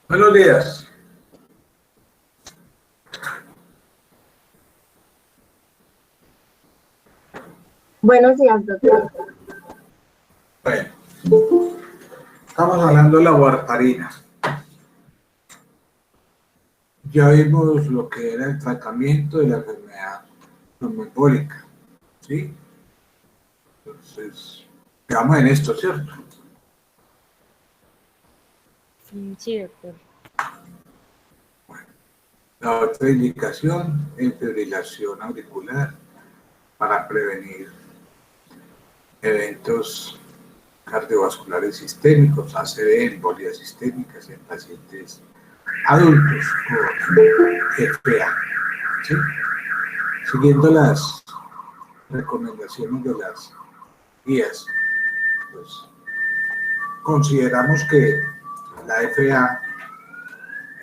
Buenos días. Buenos días, doctor. Bueno, estamos hablando de la warfarina. Ya vimos lo que era el tratamiento de la enfermedad trombembólica, ¿sí? Entonces, quedamos en esto, ¿cierto? Sí, doctor. Bueno, la otra indicación es fibrilación auricular para prevenir eventos cardiovasculares sistémicos, ACV, embolias sistémicas en pacientes adultos con FA, ¿sí? Siguiendo las recomendaciones de las guías, pues consideramos que la FA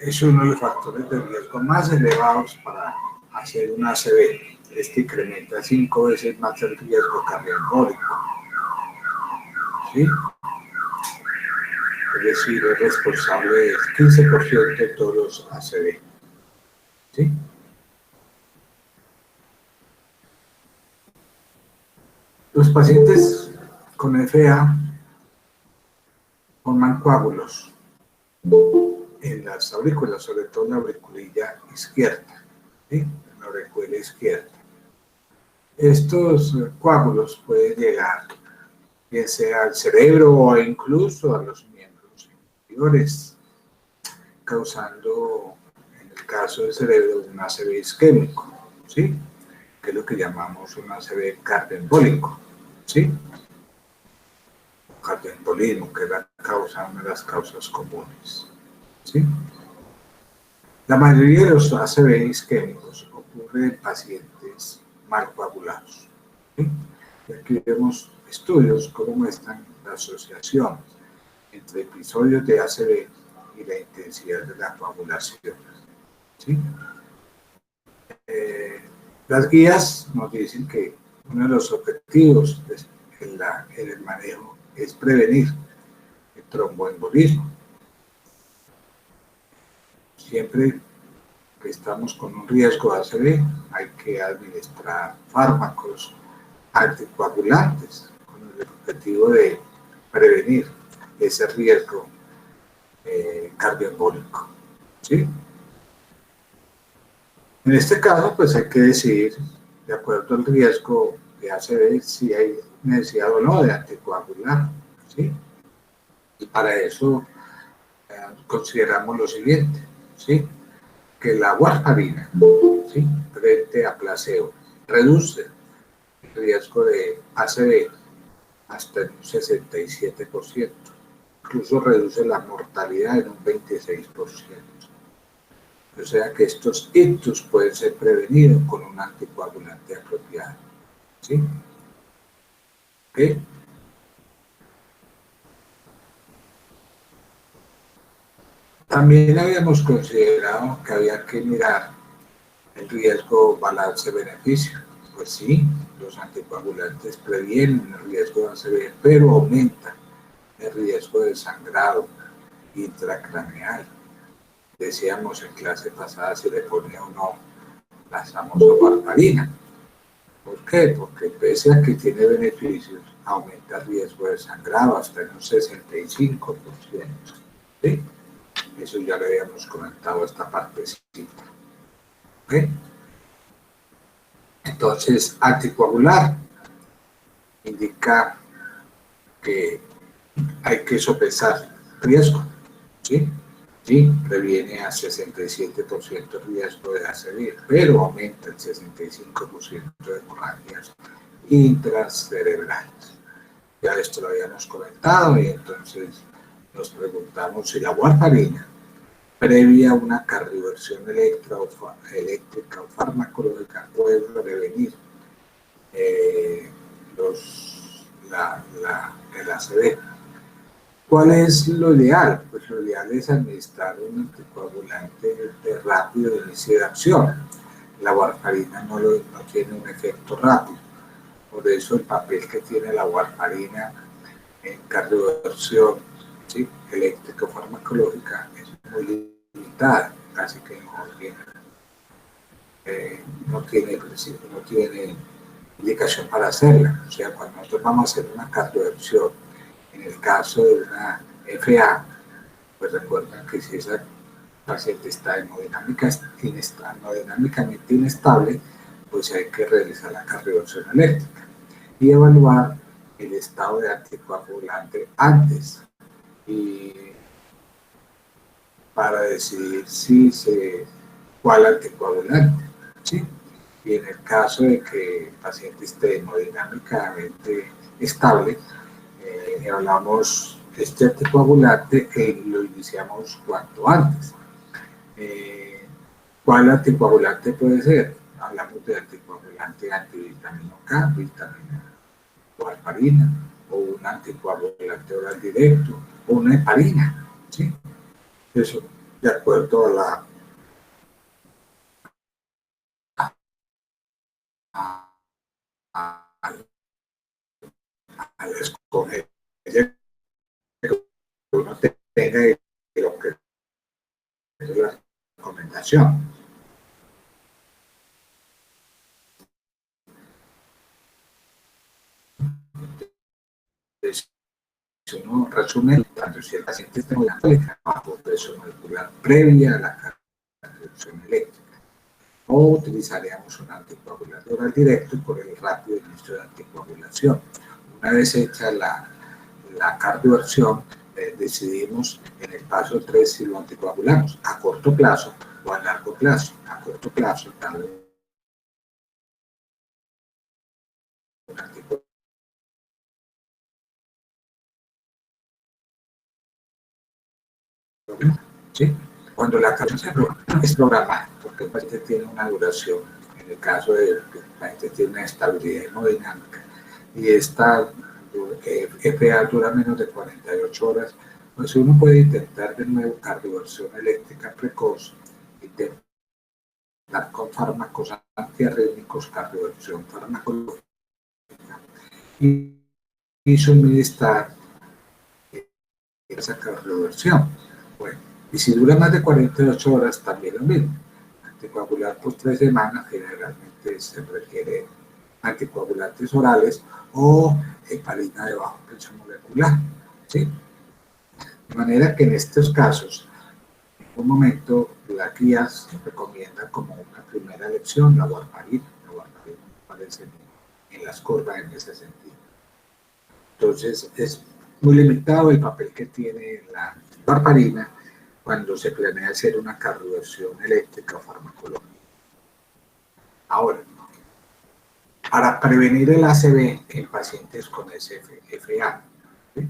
es uno de los factores de riesgo más elevados para hacer un ACV. Este incrementa 5 veces más el riesgo cardioembólico, ¿sí? Es decir, es responsable del 15% de todos los ACV, ¿sí? Los pacientes con FA forman coágulos en las aurículas, sobre todo en la auriculilla izquierda, ¿sí? En la aurícula izquierda. Estos coágulos pueden llegar, bien sea al cerebro o incluso a los miembros inferiores, causando, en el caso del cerebro, un ACV isquémico, ¿sí? Que es lo que llamamos un ACV cardioembólico, ¿sí? Cardioembolismo, que es una de las causas comunes, ¿sí? La mayoría de los ACV isquémicos ocurre en pacientes mal coagulados, ¿sí? Y aquí vemos estudios cómo muestran la asociación entre episodios de ACV y la intensidad de la coagulación, ¿sí? Las guías nos dicen que uno de los objetivos en el manejo es prevenir el tromboembolismo. Siempre que estamos con un riesgo de ACV, hay que administrar fármacos anticoagulantes con el objetivo de prevenir ese riesgo cardioembólico, ¿sí? En este caso, pues hay que decidir, de acuerdo al riesgo de ACV, si hay necesidad o no de anticoagular, ¿sí? Y para eso consideramos lo siguiente, ¿sí? Que la warfarina, ¿sí? Frente a placebo, reduce el riesgo de ACV hasta en un 67%, incluso reduce la mortalidad en un 26%. O sea que estos ictus pueden ser prevenidos con un anticoagulante apropiado, ¿sí? ¿Ok? También habíamos considerado que había que mirar el riesgo balance-beneficio. Pues sí, los anticoagulantes previenen el riesgo de ACV, pero aumentan el riesgo de sangrado intracraneal. Decíamos en clase pasada si le ponía o no la famosa warfarina. ¿Por qué? Porque pese a que tiene beneficios, aumenta el riesgo de sangrado hasta en un 65%. ¿Sí? Eso ya le habíamos comentado esta partecita. ¿Ok? Entonces, anticoagular indica que hay que sopesar riesgo, ¿sí? Sí, previene a 67% el riesgo de ACV, pero aumenta el 65% de hemorragias intracerebrales. Ya esto lo habíamos comentado y entonces nos preguntamos si la warfarina, previa a una cardioversión eléctrica o farmacológica, puede prevenir el ACV. ¿Cuál es lo ideal? Pues lo ideal es administrar un anticoagulante de rápido inicio de acción. La warfarina no tiene un efecto rápido. Por eso el papel que tiene la warfarina en cardioversión ¿sí? Eléctrica o farmacológica es muy limitada, casi que no tiene indicación para hacerla. O sea, cuando nosotros vamos a hacer una cardioversión, en el caso de una FA, pues recuerden que si esa paciente está hemodinámicamente inestable, pues hay que realizar la cardioversión eléctrica y evaluar el estado de anticoagulante antes y para decidir cuál anticoagulante, ¿sí? Y en el caso de que el paciente esté hemodinámicamente estable, hablamos de este anticoagulante y lo iniciamos cuanto antes. ¿Cuál anticoagulante puede ser? Hablamos de anticoagulante antivitamina K, vitamina o heparina, o un anticoagulante oral directo, o una heparina, ¿sí? Eso, de acuerdo a escoger que uno tenga y lo que es la recomendación. Entonces, si uno resume, tanto si el paciente está bajo presión molecular previa a la cardioversión eléctrica, o utilizaríamos un anticoagulante oral directo por el rápido inicio de anticoagulación. Una vez hecha la cardioversión, decidimos en el paso 3 si lo anticoagulamos a corto plazo o a largo plazo. A corto plazo, tal vez un anticoagulante, ¿sí? Cuando la cardioversión es programada, porque el paciente tiene una duración, en el caso de que el paciente tiene una estabilidad hemodinámica, y esta FA dura menos de 48 horas, pues uno puede intentar de nuevo cardioversión eléctrica precoz, intentar con fármacos antiarrítmicos, cardioversión farmacológica, y suministrar esa cardioversión. Bueno, y si dura más de 48 horas, también lo mismo. Anticoagular por 3 semanas, generalmente se requiere anticoagulantes orales o heparina de bajo presión molecular, ¿sí? De manera que en estos casos, en un momento, la guía se recomienda como una primera elección la warfarina. La warfarina aparece en las curvas en ese sentido. Entonces, es muy limitado el papel que tiene la warfarina cuando se planea hacer una cardioversión eléctrica o farmacológica. Ahora, para prevenir el ACV en pacientes con SFA, ¿sí?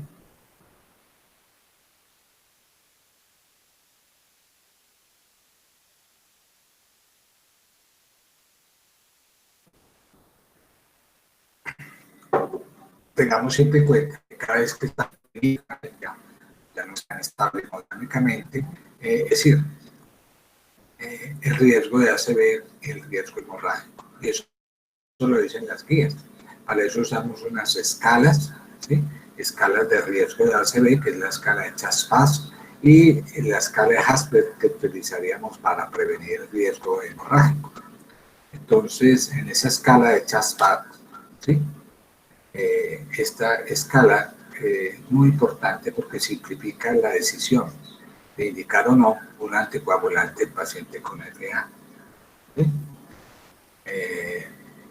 Tengamos siempre en cuenta que cada vez que está ya no están estables hemodinámicamente, es decir, el riesgo de ACV, el riesgo hemorrágico, y eso lo dicen las guías. Para eso usamos unas escalas, ¿sí? Escalas de riesgo de ACV, que es la escala de CHAS-PAS, y la escala de Hasper, que utilizaríamos para prevenir el riesgo hemorrágico. Entonces, en esa escala de CHAS-PAS, ¿sí? Esta escala es muy importante porque simplifica la decisión de indicar o no un anticoagulante en paciente con FA. ¿Sí?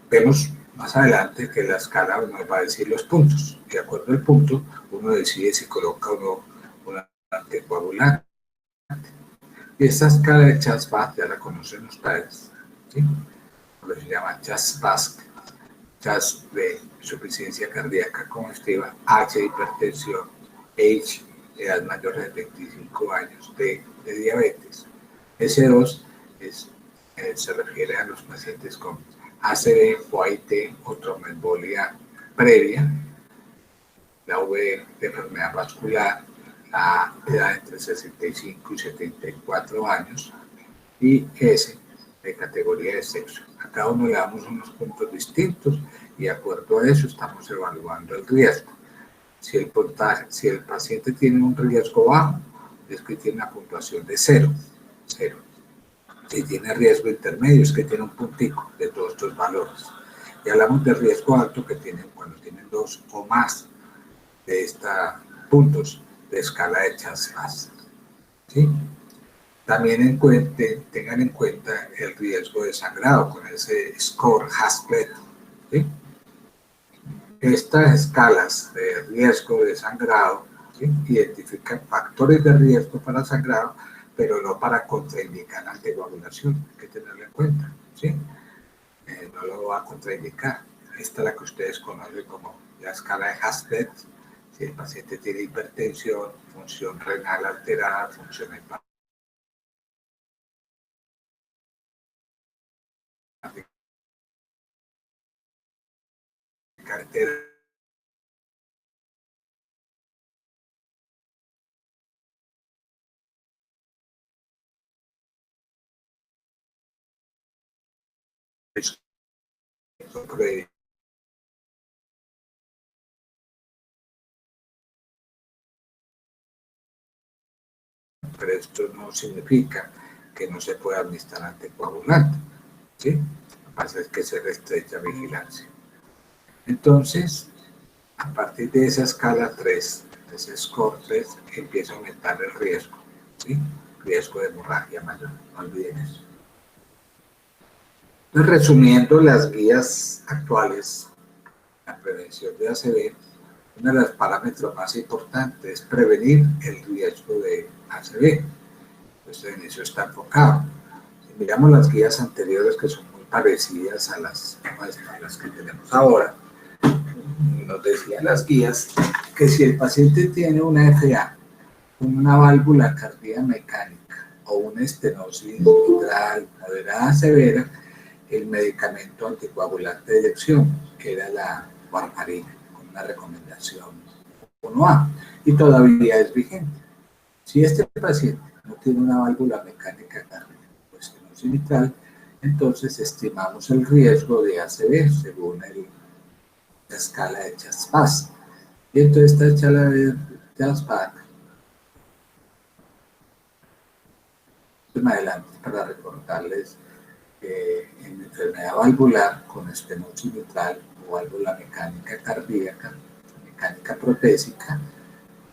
Vemos más adelante que la escala nos va a decir los puntos. De acuerdo al punto, uno decide si coloca o no un anticoagulante. Y esta escala de CHAS-PAS ya la conocen ustedes, ¿sí? Lo que se llama CHAS-PAS, CHAS de insuficiencia cardíaca congestiva, H de hipertensión, H edad mayor de 25 años, de diabetes. S2 se refiere a los pacientes con ACV, OIT o tromboembolia previa, la V de enfermedad vascular, la edad entre 65 y 74 años, y S de categoría de sexo. A cada uno le damos unos puntos distintos y de acuerdo a eso estamos evaluando el riesgo. Si el paciente tiene un riesgo bajo, es que tiene una puntuación de 0. Si tiene riesgo intermedio, es que tiene un puntico de todos estos valores. Y hablamos de riesgo alto que tienen cuando tienen 2 o más de estos puntos de escala de Chaspas. ¿Sí? También tengan en cuenta el riesgo de sangrado con ese score Hasplet. ¿Sí? Estas escalas de riesgo de sangrado, ¿sí?, identifican factores de riesgo para sangrado, pero no para contraindicar la anticoagulación. Hay que tenerlo en cuenta. ¿Sí? No lo va a contraindicar. Esta es la que ustedes conocen como la escala de Hasplet. Si el paciente tiene hipertensión, función renal alterada, función hepática altera, pero esto no significa que no se pueda administrar anticoagulante. ¿Sí? Lo que pasa es que se restrecha vigilancia. Entonces, a partir de esa escala 3, de ese score 3, empieza a aumentar el riesgo. ¿Sí? Riesgo de hemorragia mayor. No olviden eso. Entonces, resumiendo las guías actuales, la prevención de ACV, uno de los parámetros más importantes es prevenir el riesgo de ACV. Pues en eso está enfocado. Si miramos las guías anteriores, que son muy parecidas a las que tenemos ahora, nos decían las guías que si el paciente tiene una FA, una válvula cardíaca mecánica o una estenosis mitral moderada severa, el medicamento anticoagulante de elección era la warfarina, con una recomendación 1A, y todavía es vigente. Si este paciente no tiene una válvula mecánica cardíaca o estenosis mitral, entonces estimamos el riesgo de ACV según la escala de Chaspas. Y entonces esta escala de Chaspas, más adelante, para recordarles en enfermedad valvular con estenosis mitral o válvula mecánica cardíaca, mecánica protésica,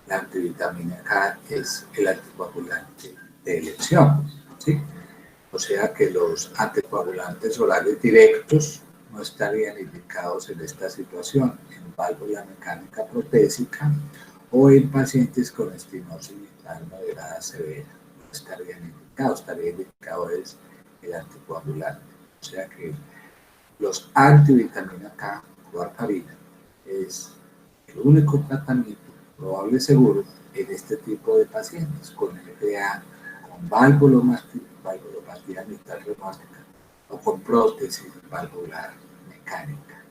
la antivitamina K es el anticoagulante de elección. ¿Sí? O sea que los anticoagulantes orales directos no estarían indicados en esta situación, en válvula mecánica protésica o en pacientes con estenosis mitral moderada severa. No estarían indicados, estaría indicado es el anticoagulante. O sea que los antivitamina K, warfarina, es el único tratamiento probable y seguro en este tipo de pacientes con FA, con valvulopatía mitral reumática o con prótesis valvular mecánica.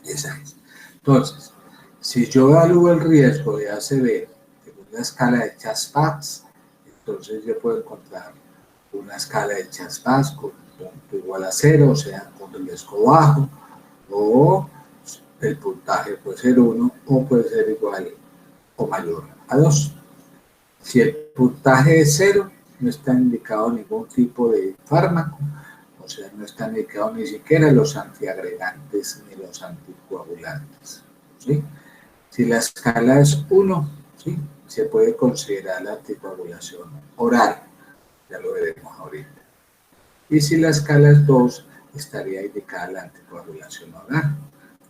Esa es. Entonces, si yo evalúo el riesgo de ACV según la escala de Chaspas, entonces yo puedo encontrar una escala de Chaspas con punto igual a 0, o sea, con riesgo bajo, o el puntaje puede ser 1 o puede ser igual o mayor a 2. Si el puntaje es 0, no está indicado ningún tipo de fármaco, o sea, no están indicados ni siquiera los antiagregantes ni los anticoagulantes. ¿Sí? Si la escala es 1, ¿sí?, se puede considerar la anticoagulación oral, ya lo veremos ahorita. Y si la escala es 2, estaría indicada la anticoagulación oral,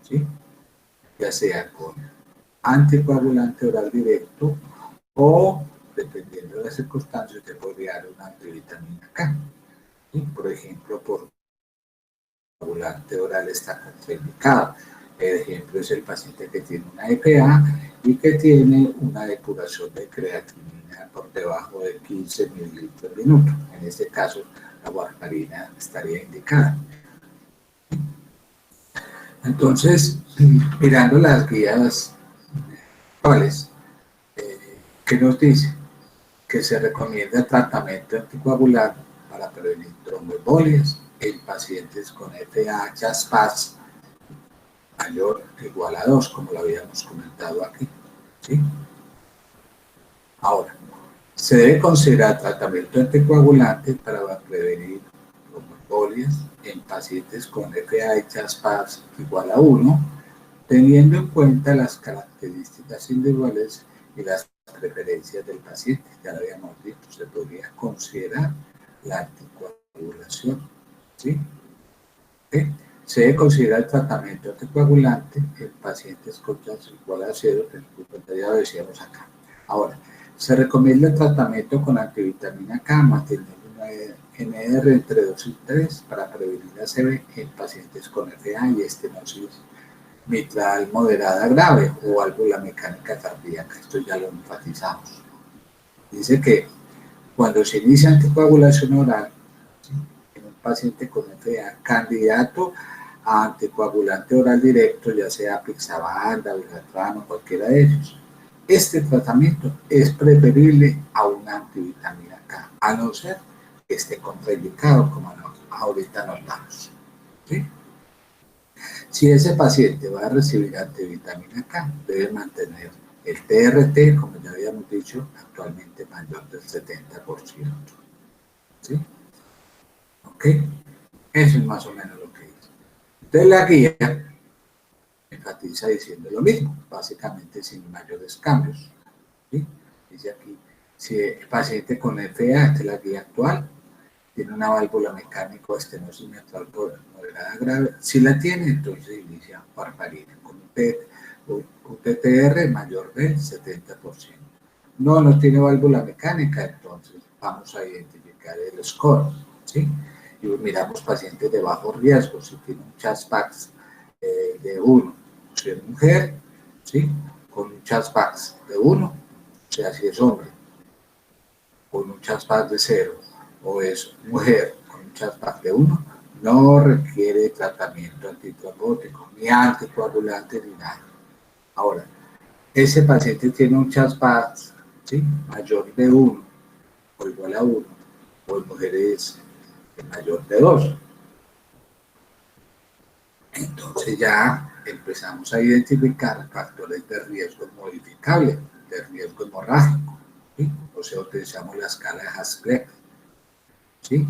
¿sí?, ya sea con anticoagulante oral directo o, dependiendo de las circunstancias, te podría dar una antivitamina K. ¿Sí? Por ejemplo, por coagulante oral está contraindicado. El ejemplo es el paciente que tiene una EPA y que tiene una depuración de creatinina por debajo de 15 mililitros por minuto. En este caso, la warfarina estaría indicada. Entonces, mirando las guías actuales, ¿qué nos dice? Que se recomienda tratamiento anticoagulante para prevenir tromboembolias en pacientes con FA, Chaspas, mayor o igual a 2, como lo habíamos comentado aquí, ¿sí? Ahora, se debe considerar tratamiento anticoagulante para prevenir trombolias en pacientes con FA y CHAS-PAS igual a 1, teniendo en cuenta las características individuales y las preferencias del paciente. Ya lo habíamos dicho, se podría considerar la anticoagulación, ¿sí? ¿Sí? Se debe considerar el tratamiento anticoagulante en pacientes con CHAS igual a 0, que ya lo decíamos acá. Ahora, se recomienda el tratamiento con antivitamina K, manteniendo una NR entre 2 y 3 para prevenir ACV en pacientes con FA y estenosis mitral moderada grave o válvula mecánica cardíaca. Esto ya lo enfatizamos. Dice que cuando se inicia anticoagulación oral, ¿sí?, en un paciente con FA, candidato a anticoagulante oral directo, ya sea pixabanda, vilgatrano, cualquiera de ellos, este tratamiento es preferible a una antivitamina K, a no ser que esté contraindicado, como ahorita nos damos, ¿sí? Si ese paciente va a recibir antivitamina K, debe mantener el TRT, como ya habíamos dicho, actualmente mayor del 70%. ¿Sí? ¿Ok? Eso es más o menos lo que dice. Entonces la guía enfatiza diciendo lo mismo, básicamente sin mayores cambios. ¿Sí? Dice aquí, si el paciente con FA, esta es la guía actual, tiene una válvula mecánica o estenosis mitral moderada grave, si la tiene, entonces inicia warfarina con un TTR mayor del 70%. No tiene válvula mecánica, entonces vamos a identificar el score, ¿sí? Y miramos pacientes de bajo riesgo, si tiene un CHAS-PAS de 1, si es mujer, ¿sí?, con un CHAS-PAS de 1, o sea, si es hombre, con un CHAS-PAS de 0, o es mujer con un CHAS-PAS de 1, no requiere tratamiento antitrombótico, ni anticoagulante, ni nada. Ahora, ese paciente tiene un CHAS-PAS, ¿sí?, mayor de 1 o igual a 1, o en mujeres mayor de 2. Entonces ya empezamos a identificar factores de riesgo modificables, de riesgo hemorrágico, ¿sí? O sea, utilizamos la escala de Hasler, ¿sí?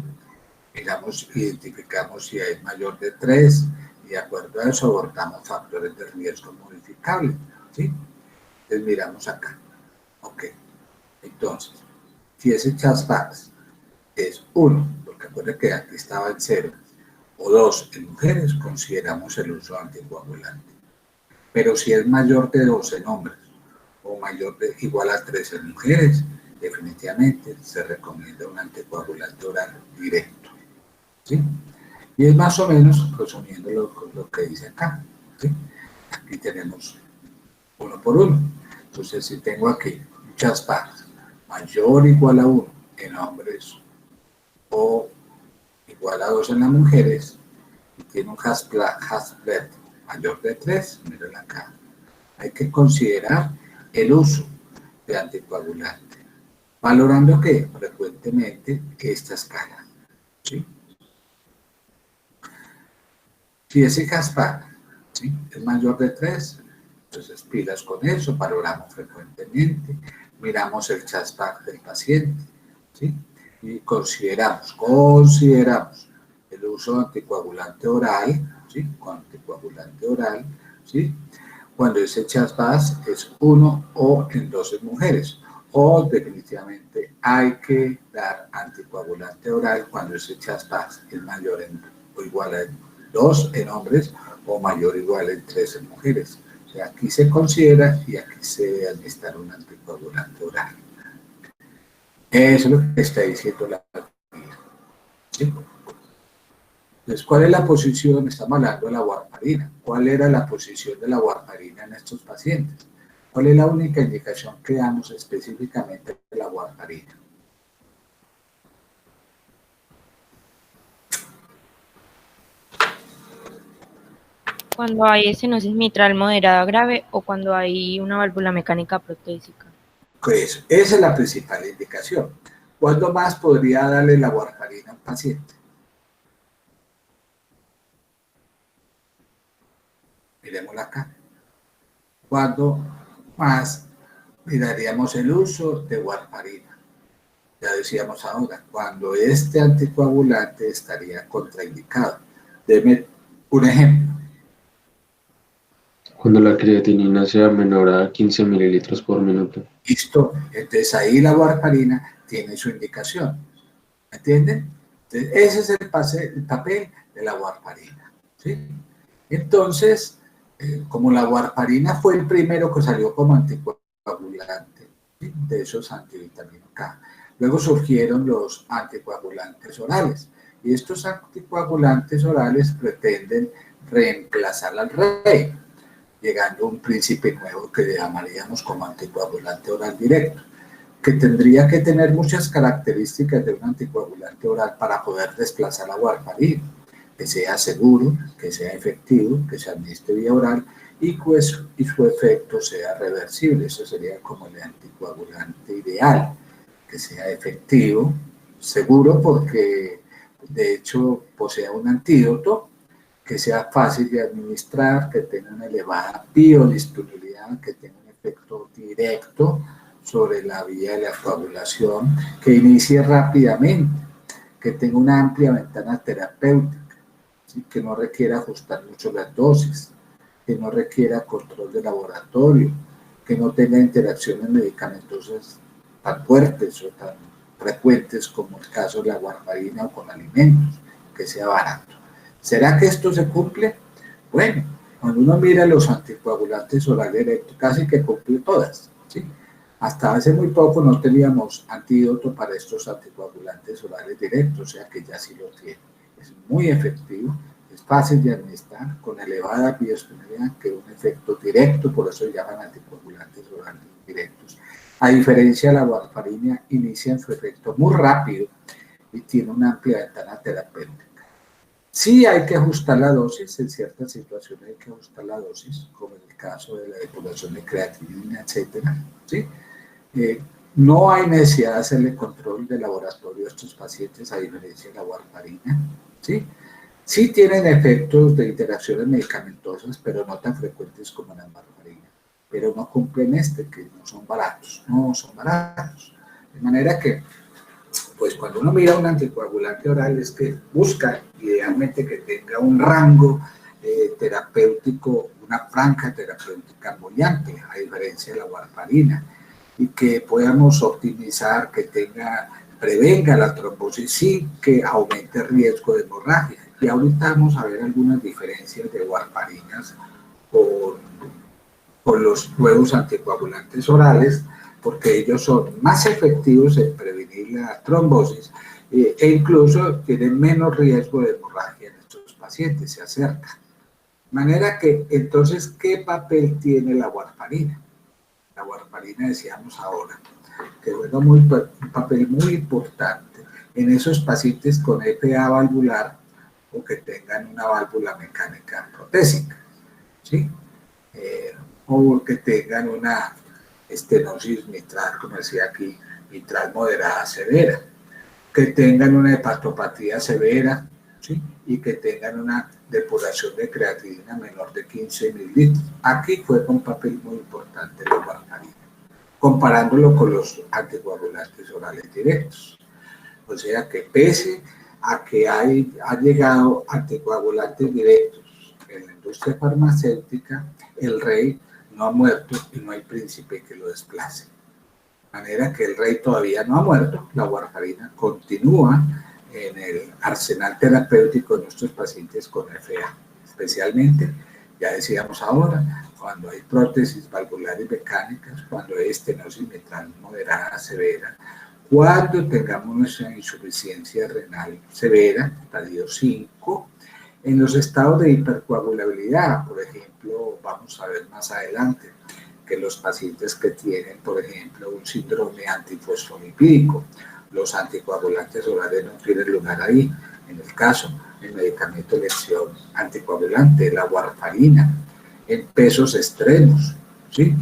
Miramos, identificamos si es mayor de 3 y de acuerdo a eso abordamos factores de riesgo modificables, ¿sí? Entonces miramos acá, ok. Entonces, si ese CHAS-PAS es 1, porque acuérdense que aquí estaba en 0, o 2 en mujeres, consideramos el uso anticoagulante. Pero si es mayor de 2 en hombres o mayor de igual a 3 en mujeres, definitivamente se recomienda un anticoagulante oral directo, ¿sí? Y es más o menos resumiendo lo que dice acá, ¿sí? Aquí tenemos uno por uno. Entonces, si tengo aquí un CHAS-PAS mayor o igual a 1 en hombres o igual a 2 en las mujeres, y tiene un Hasblet mayor de 3, miren acá, hay que considerar el uso de anticoagulante, valorando que frecuentemente esta escala, ¿sí? Si ese CHAS-PAS, ¿sí?, es mayor de 3, entonces pilas con eso, valoramos frecuentemente, miramos el CHAS-PAS del paciente, ¿sí?, y consideramos el uso de anticoagulante oral, ¿sí?, con anticoagulante oral, ¿sí?, cuando ese CHAS-PAS es 1 o en 2 en mujeres, o definitivamente hay que dar anticoagulante oral cuando ese CHAS-PAS es mayor o igual a 2 en hombres o mayor o igual a 3 en mujeres. O sea, aquí se considera y aquí se debe administrar un anticoagulante oral. Eso es lo que está diciendo la guía, ¿sí? Entonces, ¿cuál es la posición? Estamos hablando de la warfarina. ¿Cuál era la posición de la warfarina en estos pacientes? ¿Cuál es la única indicación que damos específicamente de la warfarina? Cuando hay estenosis mitral moderada grave o cuando hay una válvula mecánica protésica. Pues esa es la principal indicación. ¿Cuándo más podría darle la warfarina a un paciente? Miremosla acá. Cuando más miraríamos el uso de warfarina. Ya decíamos ahora, cuando este anticoagulante estaría contraindicado. Deme un ejemplo. Cuando la creatinina sea menor a 15 mililitros por minuto. Listo. Entonces ahí la warfarina tiene su indicación. ¿Me entienden? Entonces, ese es el papel de la warfarina. ¿Sí? Entonces, como la warfarina fue el primero que salió como anticoagulante, ¿sí?, de esos antivitaminas K. Luego surgieron los anticoagulantes orales. Y estos anticoagulantes orales pretenden reemplazar al rey, llegando a un príncipe nuevo que llamaríamos como anticoagulante oral directo, que tendría que tener muchas características de un anticoagulante oral para poder desplazar la warfarina, que sea seguro, que sea efectivo, que se administre vía oral y su efecto sea reversible. Eso sería como el anticoagulante ideal, que sea efectivo, seguro porque de hecho posea un antídoto, que sea fácil de administrar, que tenga una elevada biodisponibilidad, que tenga un efecto directo sobre la vía de la coagulación, que inicie rápidamente, que tenga una amplia ventana terapéutica, ¿sí?, que no requiera ajustar mucho las dosis, que no requiera control de laboratorio, que no tenga interacciones medicamentosas tan fuertes o tan frecuentes como el caso de la warfarina o con alimentos, que sea barato. ¿Será que esto se cumple? Bueno, cuando uno mira los anticoagulantes orales directos, casi que cumple todas, ¿sí? Hasta hace muy poco no teníamos antídoto para estos anticoagulantes orales directos, o sea que ya sí lo tiene. Es muy efectivo, es fácil de administrar, con elevada biodisponibilidad, que un efecto directo, por eso se llaman anticoagulantes orales directos. A diferencia de la warfarina, inicia su efecto muy rápido y tiene una amplia ventana terapéutica. Sí hay que ajustar la dosis, en ciertas situaciones hay que ajustar la dosis, como en el caso de la depuración de creatinina, etcétera, ¿sí? No hay necesidad de hacerle control de laboratorio a estos pacientes, a diferencia de la warfarina, ¿sí? Sí tienen efectos de interacciones medicamentosas, pero no tan frecuentes como la warfarina, pero no cumplen que no son baratos, no son baratos. De manera que, pues cuando uno mira un anticoagulante oral es que busca idealmente que tenga un rango terapéutico, una franja terapéutica muy amplia, a diferencia de la warfarina, y que podamos optimizar, que prevenga la trombosis sin que aumente el riesgo de hemorragia. Y ahorita vamos a ver algunas diferencias de warfarinas con los nuevos anticoagulantes orales, porque ellos son más efectivos en prevenir la trombosis e incluso tienen menos riesgo de hemorragia en estos pacientes, se acercan. De manera que, entonces, ¿qué papel tiene la warfarina? La warfarina, decíamos ahora, que juega un papel muy importante en esos pacientes con EPA valvular o que tengan una válvula mecánica protésica, ¿sí? O que tengan una estenosis mitral, como decía aquí, mitral moderada severa, que tengan una hepatopatía severa, ¿sí?, y que tengan una depuración de creatinina menor de 15 mililitros. Aquí juega un papel muy importante la warfarina, comparándolo con los anticoagulantes orales directos. O sea que pese a que han llegado anticoagulantes directos en la industria farmacéutica, el rey no ha muerto y no hay príncipe que lo desplace. De manera que el rey todavía no ha muerto, la warfarina continúa en el arsenal terapéutico de nuestros pacientes con FA, especialmente, ya decíamos ahora, cuando hay prótesis valvulares mecánicas, cuando hay estenosis mitral moderada severa, cuando tengamos una insuficiencia renal severa, estadio 5, en los estados de hipercoagulabilidad, por ejemplo, vamos a ver más adelante, que los pacientes que tienen, por ejemplo, un síndrome antifosfolipídico, los anticoagulantes orales no tienen lugar ahí. En el caso, el medicamento de elección anticoagulante, la warfarina, en pesos extremos, ¿sí?,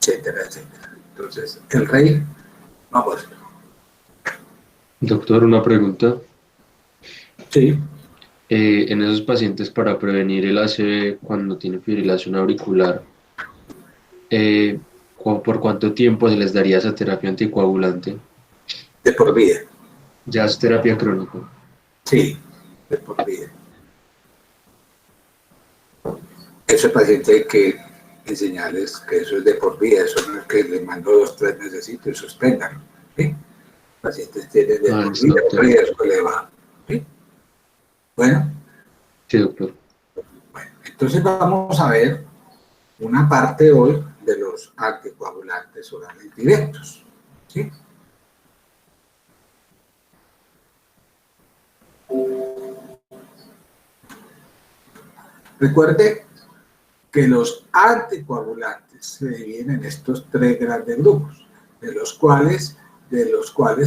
etcétera, etcétera. Entonces, el rey no ha muerto. Doctor, una pregunta. Sí. En esos pacientes para prevenir el ACV cuando tienen fibrilación auricular, ¿por cuánto tiempo se les daría esa terapia anticoagulante? De por vida. Ya es terapia crónica. Sí, de por vida. Ese paciente hay que enseñarles que eso es de por vida, eso no es que les mando 2, 3 necesito y suspéndanlo. ¿Sí? Pacientes tienen de por Listo, vida un doctor. riesgo elevado. ¿Sí? Bueno, Sí, doctor. entonces vamos a ver una parte hoy de los anticoagulantes orales directos. ¿Sí? Recuerde que los anticoagulantes se dividen en estos 3 grandes grupos, de los cuales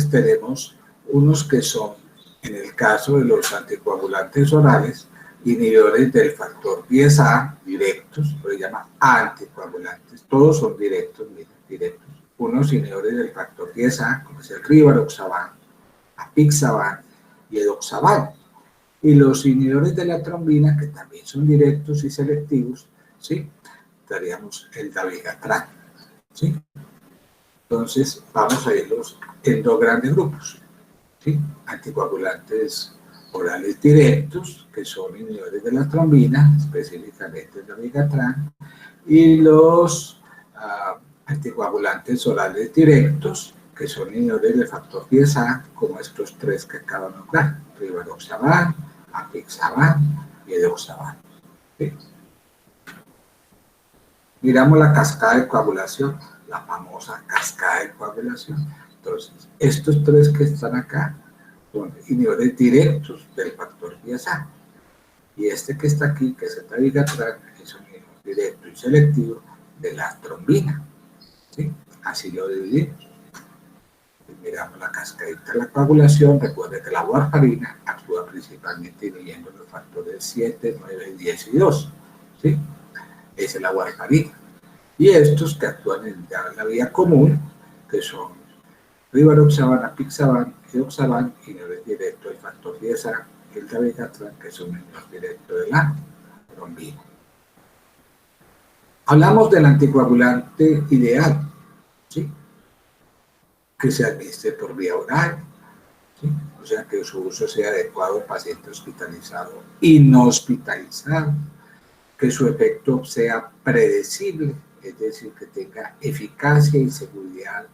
tenemos unos que son, en el caso de los anticoagulantes orales, inhibidores del factor 10A directos, lo llaman anticoagulantes, todos son directos, miren, directos. Unos inhibidores del factor 10A, como es el rivaroxaban, apixaban y edoxaban. Y los inhibidores de la trombina, que también son directos y selectivos, ¿sí? Daríamos el dabigatran, ¿sí? Entonces, vamos a irlos en 2 grandes grupos, ¿sí? Anticoagulantes orales directos, que son inhibidores de la trombina, específicamente el dabigatran, y los anticoagulantes orales directos, que son inhibidores del factor 10A, como estos 3 que acabo de nombrar, rivaroxaban, apixaban y edoxaban. ¿Sí? Miramos la cascada de coagulación, la famosa cascada de coagulación. Entonces, estos 3 que están acá son inhibidores directos del factor 10A. Y este que está aquí, que es el dabigatran, es un inhibidor directo y selectivo de la trombina. ¿Sí? Así lo dividimos. Miramos la cascadita de la coagulación. Recuerde que la warfarina actúa principalmente inhibiendo los factores 7, 9, 10 y 2. ¿Sí? Esa es la warfarina. Y estos que actúan en la vía común, que son rivaroxaban, apixaban, edoxaban, inhibidores directos del factor 10A, y el dabigatran, que son inhibidores directos de la trombina. Hablamos del anticoagulante ideal, ¿sí? Que se administre por vía oral, ¿sí? O sea, que su uso sea adecuado en paciente hospitalizado y no hospitalizado, que su efecto sea predecible, es decir, que tenga eficacia y seguridad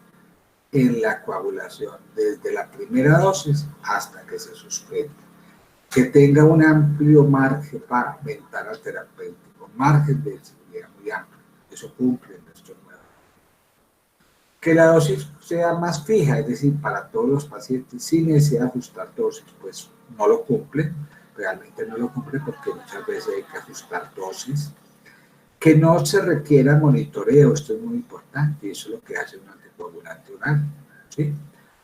en la coagulación desde la primera dosis hasta que se suspende, que tenga un amplio margen para ventana terapéutico, margen de seguridad muy amplio, eso cumple nuestro nuevo. Que la dosis sea más fija, es decir, para todos los pacientes sin necesidad de ajustar dosis, pues no lo cumple, realmente no lo cumple porque muchas veces hay que ajustar dosis. Que no se requiera monitoreo, esto es muy importante y eso es lo que hace un anticoagulante oral, ¿sí?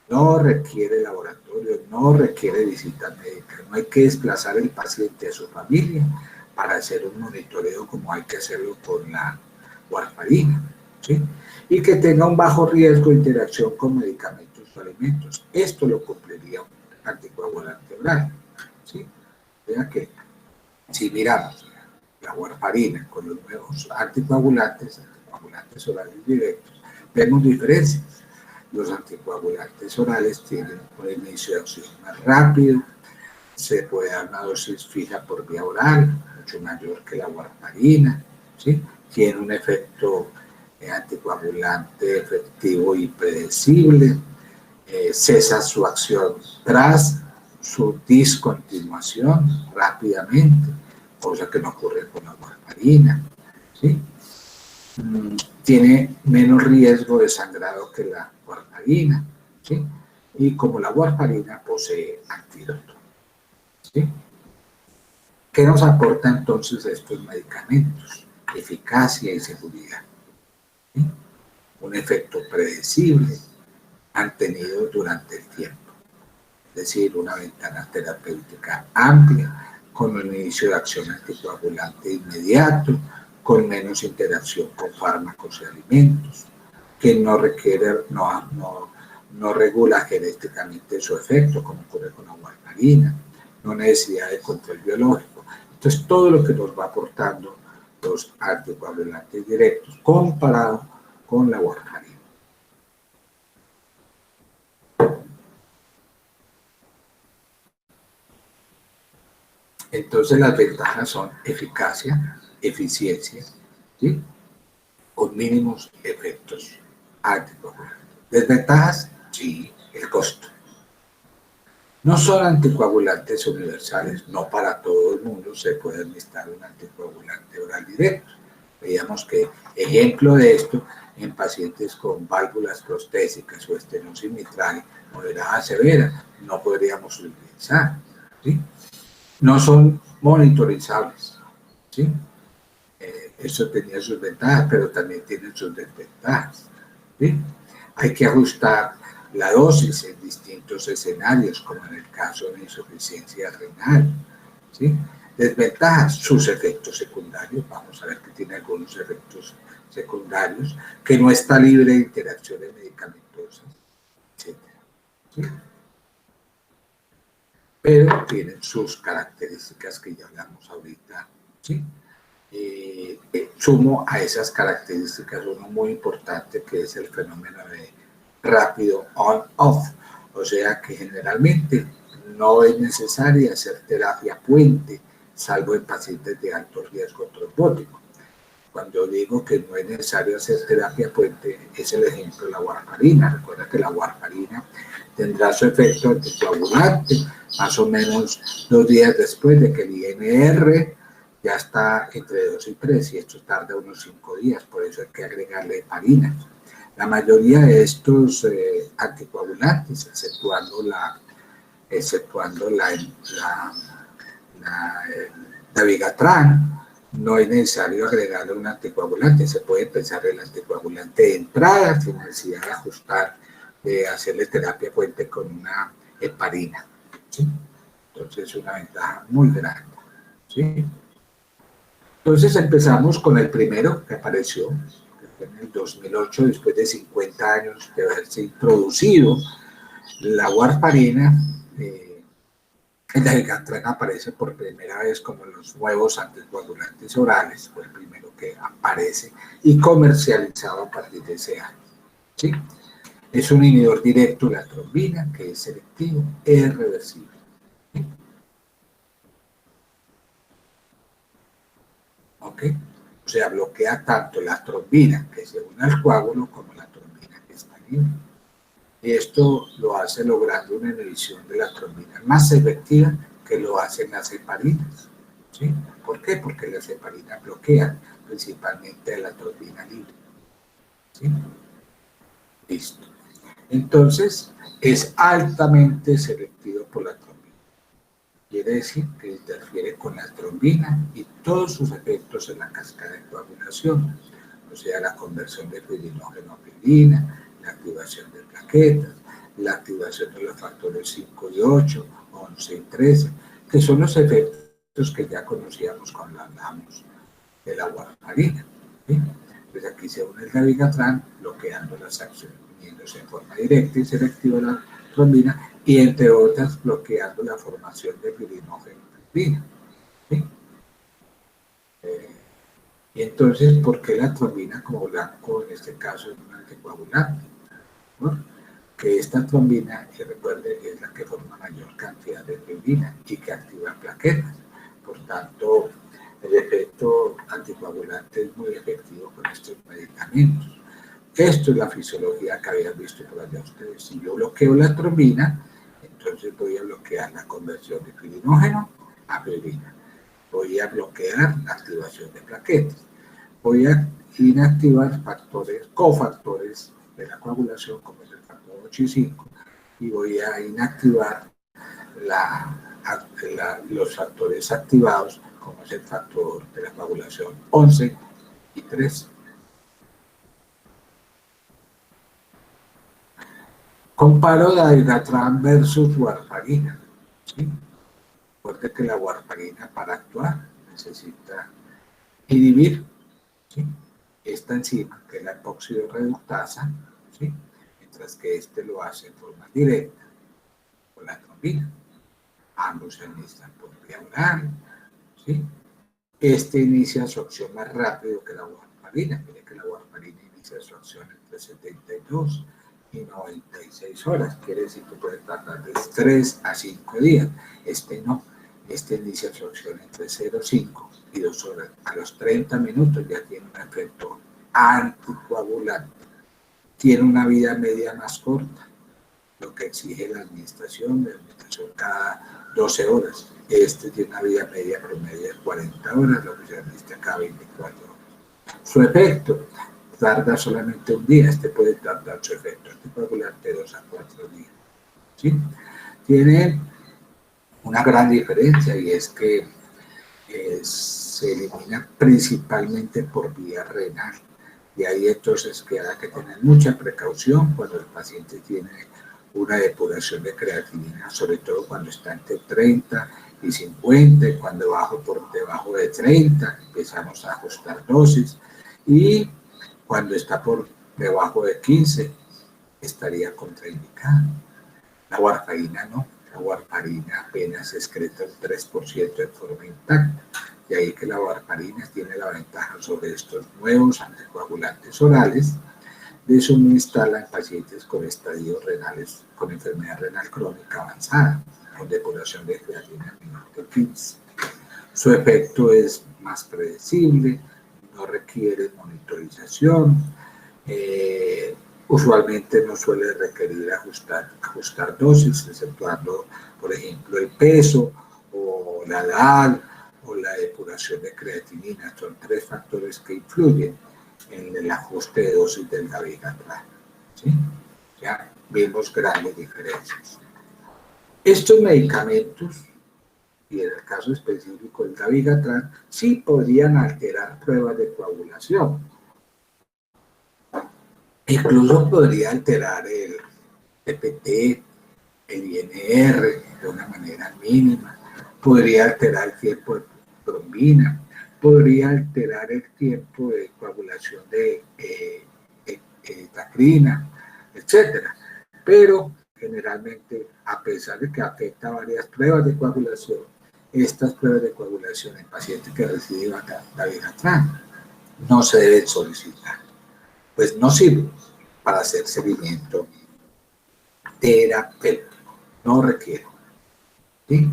No requiere laboratorio, no requiere visita médica, no hay que desplazar el paciente a su familia para hacer un monitoreo como hay que hacerlo con la warfarina, ¿sí? Y que tenga un bajo riesgo de interacción con medicamentos o alimentos. Esto lo cumpliría un anticoagulante oral, ¿sí? Vean que si miramos la warfarina con los nuevos anticoagulantes orales directos, vemos diferencias. Los anticoagulantes orales tienen un inicio de acción más rápido, se puede dar una dosis fija por vía oral, mucho mayor que la warfarina, ¿sí? Tiene un efecto anticoagulante efectivo y predecible, cesa su acción tras su discontinuación rápidamente, cosa que no ocurre con la warfarina, ¿sí? Tiene menos riesgo de sangrado que la warfarina, ¿sí? Y como la warfarina posee antídoto, ¿sí? ¿Qué nos aporta entonces estos medicamentos? Eficacia y seguridad, ¿sí? Un efecto predecible, mantenido durante el tiempo, es decir, una ventana terapéutica amplia, con un inicio de acción anticoagulante inmediato, con menos interacción con fármacos y alimentos, que no requiere, no regula genéticamente su efecto, como ocurre con la warfarina, no necesidad de control biológico. Entonces, todo lo que nos va aportando los anticoagulantes directos comparado con la warfarina. Entonces, las ventajas son eficacia, eficiencia, ¿sí?, con mínimos efectos anticoagulantes. Desventajas, sí, el costo. No son anticoagulantes universales, no para todo el mundo se puede administrar un anticoagulante oral directo. Veíamos que ejemplo de esto en pacientes con válvulas prostésicas o estenosis mitral moderada severa, no podríamos utilizar, ¿sí? No son monitorizables, ¿sí? Eso tenía sus ventajas, pero también tiene sus desventajas, ¿sí? Hay que ajustar la dosis en distintos escenarios, como en el caso de insuficiencia renal, ¿sí? Desventajas, sus efectos secundarios. Vamos a ver que tiene algunos efectos secundarios, que no está libre de interacciones medicamentosas, etc., ¿sí? Pero tienen sus características que ya hablamos ahorita, ¿sí? Sumo a esas características uno muy importante, que es el fenómeno de rápido on-off, o sea que generalmente no es necesaria hacer terapia puente, salvo en pacientes de alto riesgo trombótico. Cuando digo que no es necesario hacer terapia puente, es el ejemplo de la warfarina. Recuerda que la warfarina tendrá su efecto anticoagulante más o menos 2 días después de que el INR ya está entre 2 y 3, y esto tarda unos 5 días, por eso hay que agregarle heparina. La mayoría de estos anticoagulantes, exceptuando la dabigatran, no es necesario agregarle un anticoagulante. Se puede empezar el anticoagulante de entrada sin necesidad de ajustar, de hacerle terapia puente con una heparina, ¿sí? Entonces es una ventaja muy grande, ¿sí? Entonces empezamos con el primero que apareció en el 2008, después de 50 años de haberse introducido la warfarina. El dabigatran aparece por primera vez como los nuevos anticoagulantes orales, fue el primero que aparece y comercializado a partir de ese año, ¿sí? Es un inhibidor directo de la trombina, que es selectivo, es reversible, ¿sí? ¿Ok? O sea, bloquea tanto la trombina que se une al coágulo como la trombina que está libre. Y esto lo hace logrando una inhibición de la trombina más efectiva que lo hacen las heparinas, ¿sí? ¿Por qué? Porque las heparinas bloquean principalmente la trombina libre, ¿sí? Listo. Entonces, es altamente selectivo por la trombina. Quiere decir que interfiere con la trombina y todos sus efectos en la cascada de coagulación, o sea, la conversión de fibrinógeno a fibrina, la activación de plaquetas, la activación de los factores 5 y 8, 11 y 13, que son los efectos que ya conocíamos cuando hablamos de la warfarina, ¿sí? Pues aquí se une el dabigatran, bloqueando las acciones, uniéndose en forma directa y selectiva a la trombina, y entre otras bloqueando la formación de fibrinógeno en fibrina, ¿sí? Y entonces, ¿por qué la trombina como blanco en este caso es un anticoagulante? ¿No? Que esta trombina, que recuerde, es la que forma mayor cantidad de fibrina y que activa plaquetas. Por tanto, el efecto anticoagulante es muy efectivo con estos medicamentos. Esto es la fisiología que habían visto por allá ustedes. Si yo bloqueo la trombina, entonces voy a bloquear la conversión de fibrinógeno a fibrina. Voy a bloquear la activación de plaquetas. Voy a inactivar cofactores de la coagulación, como es el factor 8 y 5, y voy a inactivar los factores activados, como es el factor de la coagulación 11 y 13. Comparo dabigatran versus warfarina, ¿sí? Recuerde que la warfarina, para actuar, necesita inhibir, ¿sí?, esta enzima, que es la epóxido reductasa, mientras que este lo hace en forma directa con la trombina. Ambos se administran por vía oral, ¿sí? Este inicia su acción más rápido que la warfarina. Mire que la warfarina inicia su acción entre 72 y 96 horas. Quiere decir que puede tardar de 3 a 5 días. Este no. Este inicia su acción entre 0,5 y 2 horas. A los 30 minutos ya tiene un efecto anticoagulante. Tiene una vida media más corta, lo que exige la administración cada 12 horas. Este tiene una vida media promedio de 40 horas, lo que se administra cada 24 horas. Su efecto tarda solamente un día. Este puede tardar su efecto anticoagulante de 2 a 4 días. ¿Sí? Tiene una gran diferencia, y es que se elimina principalmente por vía renal. Y ahí entonces que hay que tener mucha precaución cuando el paciente tiene una depuración de creatinina, sobre todo cuando está entre 30 y 50, y cuando por debajo de 30 empezamos a ajustar dosis, y cuando está por debajo de 15 estaría contraindicada. La warfarina no. La warfarina apenas excreta el 3% de forma intacta, y ahí que la warfarina tiene la ventaja sobre estos nuevos anticoagulantes orales de suministrarla en pacientes con estadios renales, con enfermedad renal crónica avanzada, con depuración de creatinina menor de 15. Su efecto es más predecible, no requiere monitorización, usualmente no suele requerir ajustar dosis, exceptuando, por ejemplo, el peso o la edad o la depuración de creatinina. Son 3 factores que influyen en el ajuste de dosis del dabigatran. ¿Sí? Ya vemos grandes diferencias. Estos medicamentos, y en el caso específico del dabigatran, sí podrían alterar pruebas de coagulación. Incluso podría alterar el TPT, el INR de una manera mínima, podría alterar el tiempo de trombina, podría alterar el tiempo de coagulación de tacrina, etcétera. Pero generalmente, a pesar de que afecta varias pruebas de coagulación, estas pruebas de coagulación en pacientes que reciben dabigatran no se deben solicitar, pues no sirve para hacer seguimiento terapéutico, no requiere. ¿Sí?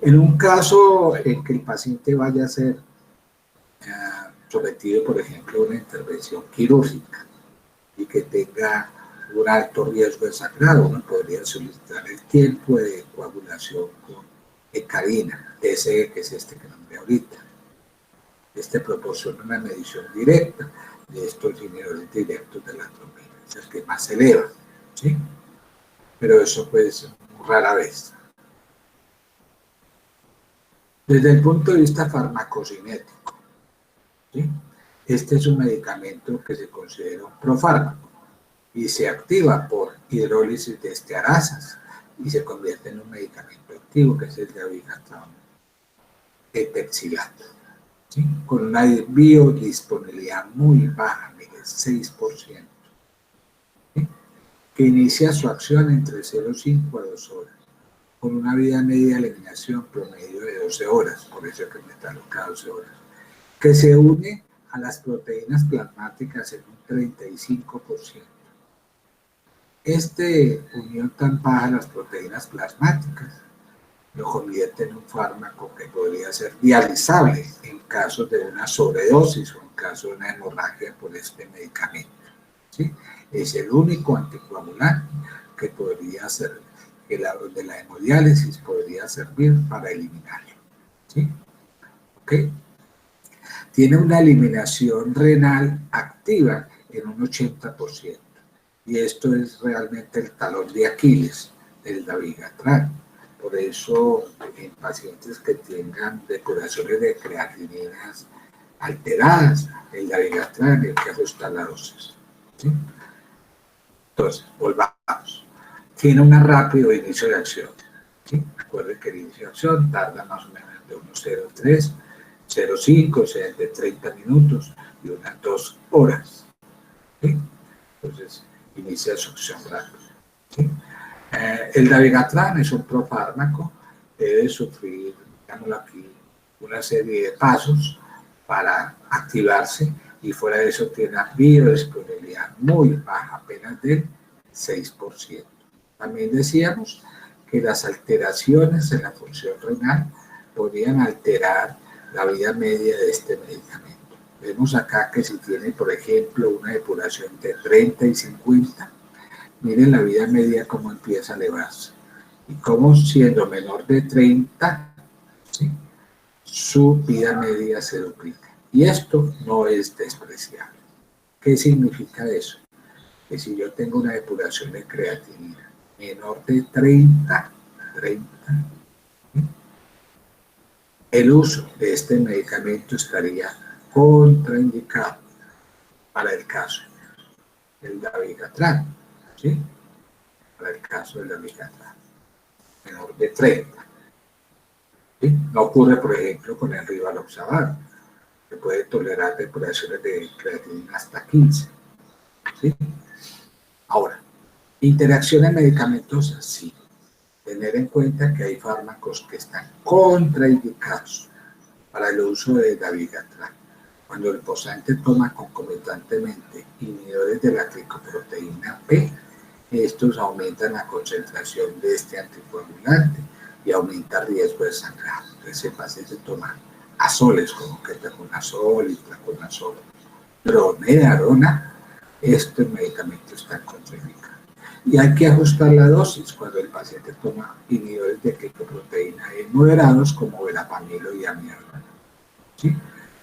En un caso en que el paciente vaya a ser sometido, por ejemplo, a una intervención quirúrgica y que tenga un alto riesgo de sangrado, uno podría solicitar el tiempo de coagulación con hecarina, TSE, que es este que nombré ahorita. Este proporciona una medición directa de estos inhibidores directos de la trombina, es el que más se eleva, ¿sí? Pero eso pues rara vez. Desde el punto de vista farmacocinético, ¿sí? Este es un medicamento que se considera un profármaco y se activa por hidrólisis de estearasas y se convierte en un medicamento activo, que es el dabigatran etoxilato, ¿sí? Con una biodisponibilidad muy baja, mire, 6%, ¿sí? Que inicia su acción entre 0,5 a 2 horas, con una vida media de eliminación promedio de 12 horas, por eso hay que meterlo cada 12 horas, que se une a las proteínas plasmáticas en un 35%. Este unión tan baja a las proteínas plasmáticas lo convierte en un fármaco que podría ser dializable en casos de una sobredosis o en caso de una hemorragia por este medicamento, ¿sí? Es el único anticoagulante que podría ser, de la hemodiálisis podría servir para eliminarlo, ¿sí? ¿Ok? Tiene una eliminación renal activa en un 80%, y esto es realmente el talón de Aquiles del dabigatran. Por eso, en pacientes que tengan depuraciones de creatininas alteradas, el dabigatran hay que ajustar la dosis, ¿sí? Entonces, volvamos. Tiene un rápido inicio de acción, ¿sí? Recuerden que el inicio de acción tarda más o menos de unos 0,3, 0,5, o sea, de 30 minutos y unas 2 horas, ¿sí? Entonces, inicia su acción rápida, ¿sí? El dabigatran es un profármaco debe sufrir, digámoslo aquí, una serie de pasos para activarse, y fuera de eso tiene una biodisponibilidad muy baja, apenas del 6%. También decíamos que las alteraciones en la función renal podrían alterar la vida media de este medicamento. Vemos acá que si tiene, por ejemplo, una depuración de 30 y 50, miren la vida media cómo empieza a elevarse. Y cómo siendo menor de 30, ¿sí?, su vida media se duplica. Y esto no es despreciable. ¿Qué significa eso? Que si yo tengo una depuración de creatinina menor de 30, ¿sí?, el uso de este medicamento estaría contraindicado para el caso del dabigatran, ¿sí?, para el caso del dabigatran, menor de 30. ¿Sí? No ocurre, por ejemplo, con el rivaroxaban, que puede tolerar depuraciones de creatinina hasta 15. ¿Sí? Ahora, interacciones medicamentosas, sí. Tener en cuenta que hay fármacos que están contraindicados para el uso de dabigatran. Cuando el posante toma concomitantemente inhibidores de la glicoproteína P, estos aumentan la concentración de este anticoagulante y aumenta el riesgo de sangrado. Entonces el paciente toma azoles como ketoconazol y traconazol, dronedarona, estos medicamentos están contraindicados. Y hay que ajustar la dosis cuando el paciente toma inhibidores de glicoproteína E moderados como verapamilo y amiodarona, ¿sí?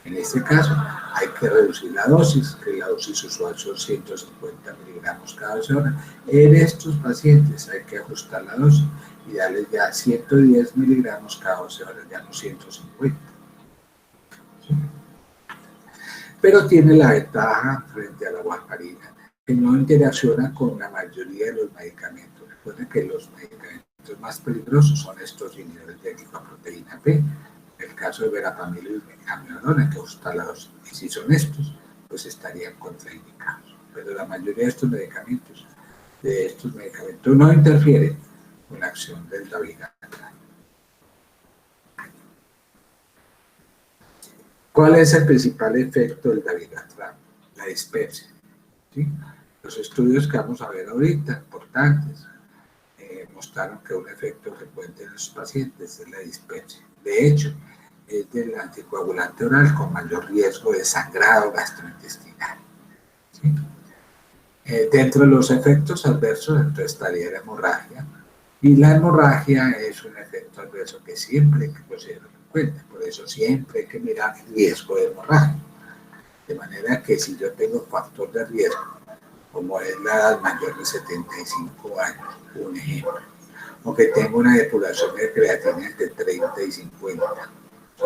En este caso hay que reducir la dosis, que la dosis usual son 150 miligramos cada 12 horas. En estos pacientes hay que ajustar la dosis y darles ya 110 miligramos cada 12 horas, ya no 150. ¿Sí? Pero tiene la ventaja frente a la warfarina, que no interacciona con la mayoría de los medicamentos. Recuerden que los medicamentos más peligrosos son estos inhibidores de glicoproteína P. En el caso de verapamilo y amiodarona, hay que ajustar la dosis. Y si son estos, pues estarían contraindicados. Pero la mayoría de estos medicamentos no interfieren con la acción del dabigatran. ¿Cuál es el principal efecto del dabigatran? La dispepsia, ¿sí? Los estudios que vamos a ver ahorita, importantes, mostraron que un efecto frecuente en los pacientes es la dispepsia. De hecho, es del anticoagulante oral con mayor riesgo de sangrado gastrointestinal, ¿sí? Dentro de los efectos adversos, entonces estaría la hemorragia, y la hemorragia es un efecto adverso que siempre hay que considerar en cuenta, por eso siempre hay que mirar el riesgo de hemorragia, de manera que si yo tengo factor de riesgo, como es la edad mayor de 75 años, un ejemplo, o que tengo una depuración de creatina entre 30 y 50, ¿sí?,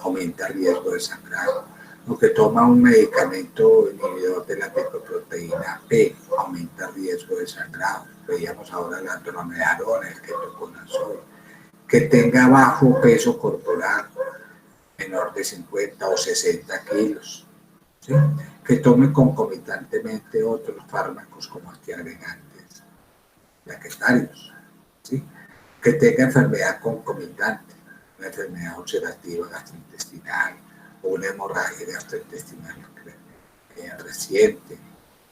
aumenta el riesgo de sangrado, o que toma un medicamento inhibidor de la glicoproteína P, aumenta el riesgo de sangrado. Veíamos ahora la dronedarona, el ketoconazol, que tenga bajo peso corporal, menor de 50 o 60 kilos, ¿sí?, que tome concomitantemente otros fármacos como antiagregantes plaquetarios, ¿sí?, que tenga enfermedad concomitante, una enfermedad ulcerativa gastrointestinal o una hemorragia gastrointestinal reciente,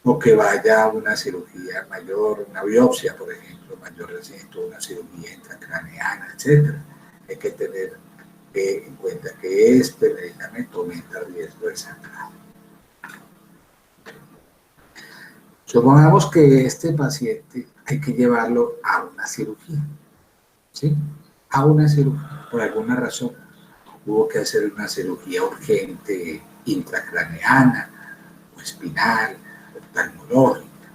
o que vaya a una cirugía mayor, una biopsia, por ejemplo, mayor reciente, o una cirugía intracraneana, etc. Hay que tener en cuenta que este medicamento aumenta el riesgo de sangrado. Supongamos que este paciente hay que llevarlo a una cirugía, ¿sí?, a una cirugía, por alguna razón hubo que hacer una cirugía urgente intracraneana o espinal, oftalmológica,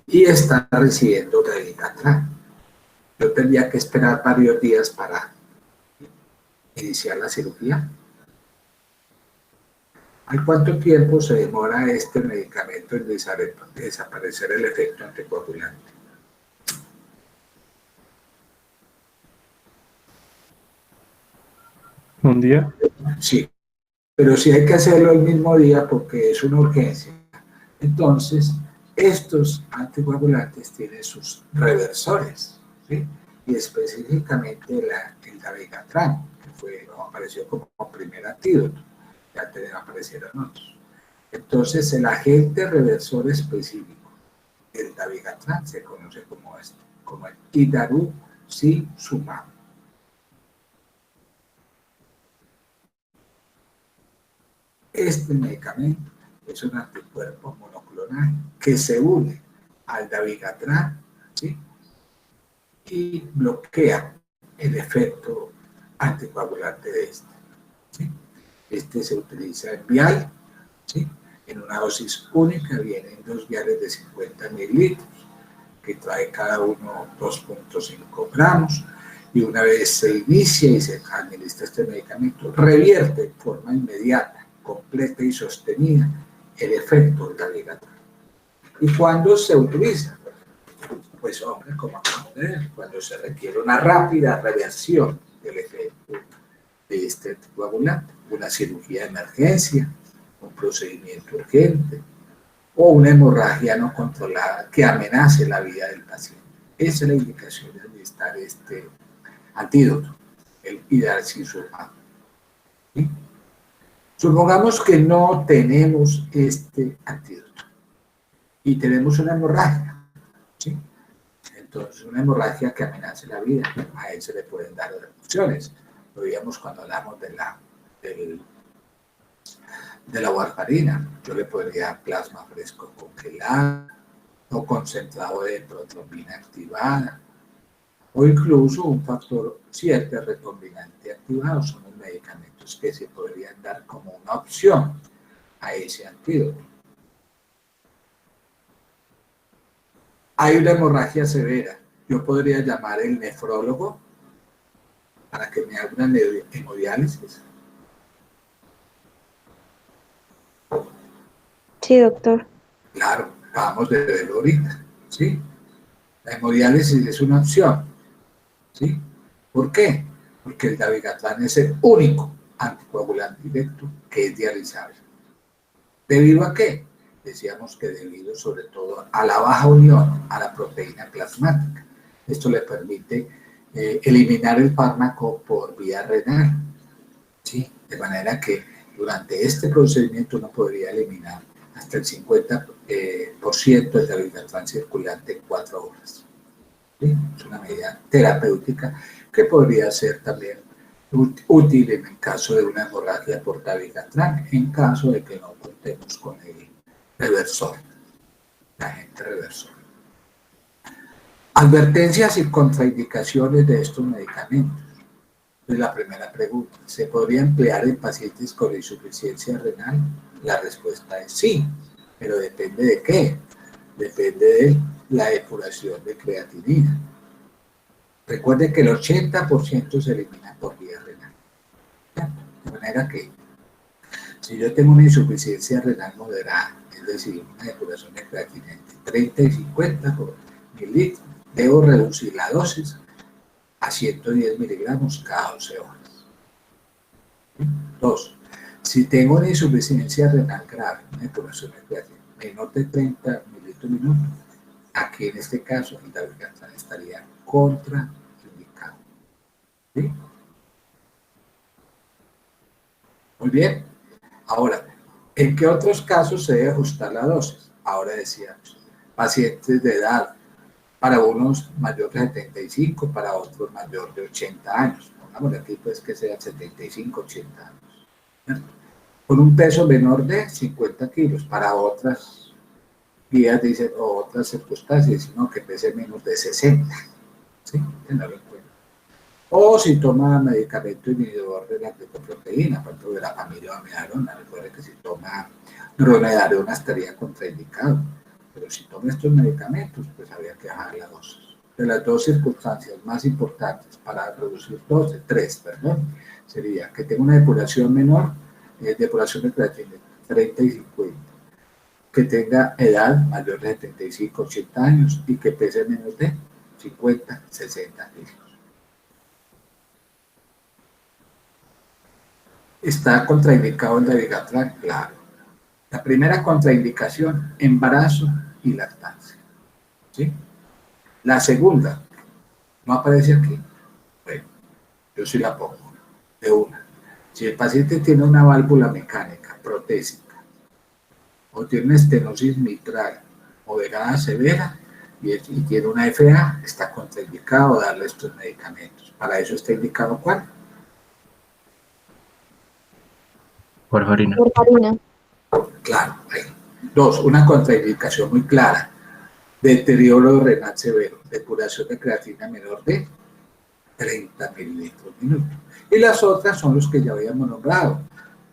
y está recibiendo dabigatran. Yo tendría que esperar varios días para iniciar la cirugía. ¿Hay cuánto tiempo se demora este medicamento en desaparecer el efecto anticoagulante? ¿Un día? Sí, pero si hay que hacerlo el mismo día porque es una urgencia, entonces estos anticoagulantes tienen sus reversores, ¿sí?, y específicamente el dabigatran, que apareció como primer antídoto, ya aparecieron otros. Entonces, el agente reversor específico del dabigatran se conoce como como el idarucizumab. Este medicamento es un anticuerpo monoclonal que se une al dabigatran, ¿sí?, y bloquea el efecto anticoagulante de este, ¿sí? Este se utiliza en vial, ¿sí?, en una dosis única, vienen 2 viales de 50 mililitros, que trae cada uno 2.5 gramos, y una vez se inicia y se administra este medicamento, revierte de forma inmediata, completa y sostenida el efecto del dabigatran. ¿Y cuándo se utiliza? Pues, hombre, como acabamos de ver, cuando se requiere una rápida reversión del efecto de este anticoagulante, una cirugía de emergencia, un procedimiento urgente o una hemorragia no controlada que amenace la vida del paciente. Esa es la indicación de administrar este antídoto, el idarucizumab. ¿Sí? Supongamos que no tenemos este antídoto y tenemos una hemorragia, ¿sí? Entonces, una hemorragia que amenace la vida, a él se le pueden dar opciones. Lo veíamos cuando hablamos de la warfarina. Yo le podría dar plasma fresco congelado o concentrado de protrombina activada o incluso un factor 7 recombinante activado. Son los medicamentos que se podrían dar como una opción a ese antídoto. Hay una hemorragia severa. Yo podría llamar al nefrólogo para que me haga una hemodiálisis. Sí, doctor. Claro, acabamos de verlo ahorita, ¿sí? La hemodiálisis es una opción, ¿sí? ¿Por qué? Porque el dabigatran es el único anticoagulante directo que es dializable. ¿Debido a qué? Decíamos que debido sobre todo a la baja unión a la proteína plasmática. Esto le permite eliminar el fármaco por vía renal, ¿sí? De manera que durante este procedimiento uno podría eliminar hasta el 50% del dabigatran circulante en 4 horas. ¿Sí? Es una medida terapéutica que podría ser también útil en el caso de una hemorragia por dabigatran, en caso de que no contemos con el reversor, el agente reversor. Advertencias y contraindicaciones de estos medicamentos. Es la primera pregunta. ¿Se podría emplear en pacientes con insuficiencia renal? La respuesta es sí, pero depende de qué. Depende de la depuración de creatinina. Recuerde que el 80% se elimina por vía renal. De manera que si yo tengo una insuficiencia renal moderada, es decir, una depuración de creatinina entre 30 y 50 por mililitros, debo reducir la dosis a 110 miligramos cada 12 horas. 2. Si tengo una insuficiencia renal grave, una depuración de creatinina menor de 30 mililitros minuto, aquí en este caso el dabigatran estaría contraindicado. ¿Sí? Muy bien. Ahora, ¿en qué otros casos se debe ajustar la dosis? Ahora decíamos, pacientes de edad, para unos mayor de 75, para otros mayor de 80 años. Pongamos aquí pues que sea 75, 80 años. ¿Cierto? Con un peso menor de 50 kilos, para otras guías dicen, o otras circunstancias, sino que pese menos de 60. ¿Sí? Tenerlo en cuenta. O si toma medicamento inhibidor de la glicoproteína, por ejemplo, de la familia amidarona. Recuerde que si toma dronedarona estaría contraindicado. Pero si toma estos medicamentos, pues habría que bajar la dosis. De las dos circunstancias más importantes para reducir dosis, sería que tenga una depuración menor, depuración de creatinina 30 y 50, que tenga edad mayor de 75, 80 años y que pese menos de 50, 60 kilos. ¿Está contraindicado el dabigatran? Claro. La primera contraindicación, embarazo y lactancia. ¿Sí? La segunda, ¿No aparece aquí? Bueno, yo sí la pongo de una. Si el paciente tiene una válvula mecánica protésica o tiene una estenosis mitral moderada severa y tiene una FA, está contraindicado darle estos medicamentos. Para eso está indicado ¿cuál? Warfarina. Warfarina. Claro, ahí. Dos, una contraindicación muy clara. Deterioro renal severo, depuración de creatina menor de 30 mililitros minuto. Y las otras son los que ya habíamos nombrado,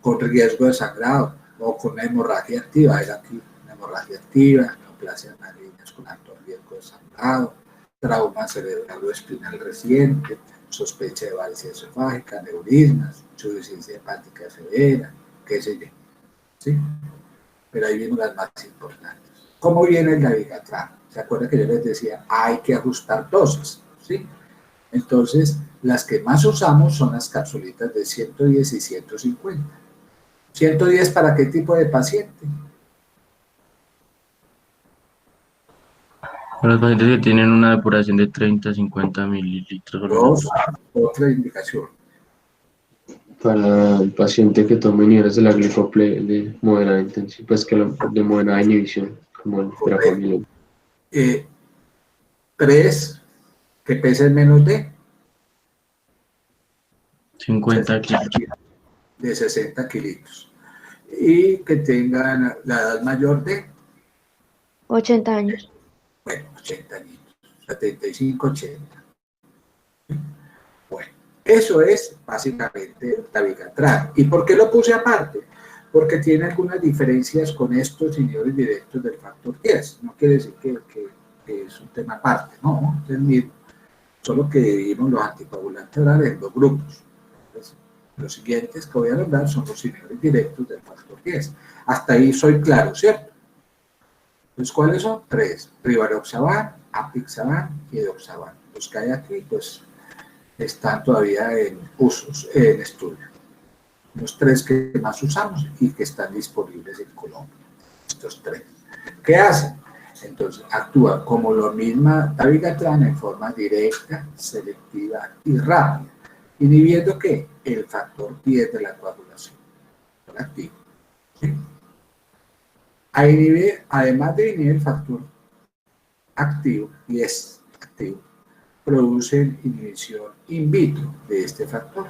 con riesgo de sangrado o con una hemorragia activa. Era aquí una hemorragia activa, neoplasias malignas con alto riesgo de sangrado, trauma cerebral o espinal reciente, sospecha de varices esofágica, aneurismas, insuficiencia hepática severa, qué sé yo. ¿Sí? Pero ahí vienen las más importantes. ¿Cómo viene el Dabigatran? ¿Se acuerdan que yo les decía? Hay que ajustar dosis, ¿sí? Entonces, las que más usamos son las capsulitas de 110 y 150. ¿110 para qué tipo de paciente? Para los pacientes que tienen una depuración de 30 a 50 mililitros o menos. Dos, otra indicación. Para el paciente que tome inhibidores de la glicople de moderada intensidad, pues que de moderada inhibición, como el verapamil. Tres, que pesen menos de 50 kilos. de 60 kilitos. Y que tengan la edad mayor de, 80 años. bueno, 80 años, 75, 80. Bueno, eso es básicamente el Dabigatran. ¿Y por qué lo puse aparte? Porque tiene algunas diferencias con estos inhibidores directos del factor 10. No quiere decir que es un tema aparte, no, es el mismo. Solo que dividimos los anticoagulantes orales en dos grupos. Entonces, los siguientes que voy a nombrar son los inhibidores directos del factor 10. Hasta ahí soy claro, ¿cierto? Entonces, ¿cuáles son? Tres: rivaroxaban, apixaban y edoxaban. Los que hay aquí, pues, están todavía en usos, en estudio. Los tres que más usamos y que están disponibles en Colombia. Estos tres. ¿Qué hacen? Entonces, actúa como lo misma Dabigatran en forma directa, selectiva y rápida, inhibiendo ¿qué? El factor 10 de la coagulación. Activo. ¿Sí? A inhibir, además de inhibir el factor activo, y es activo, producen inhibición in vitro de este factor,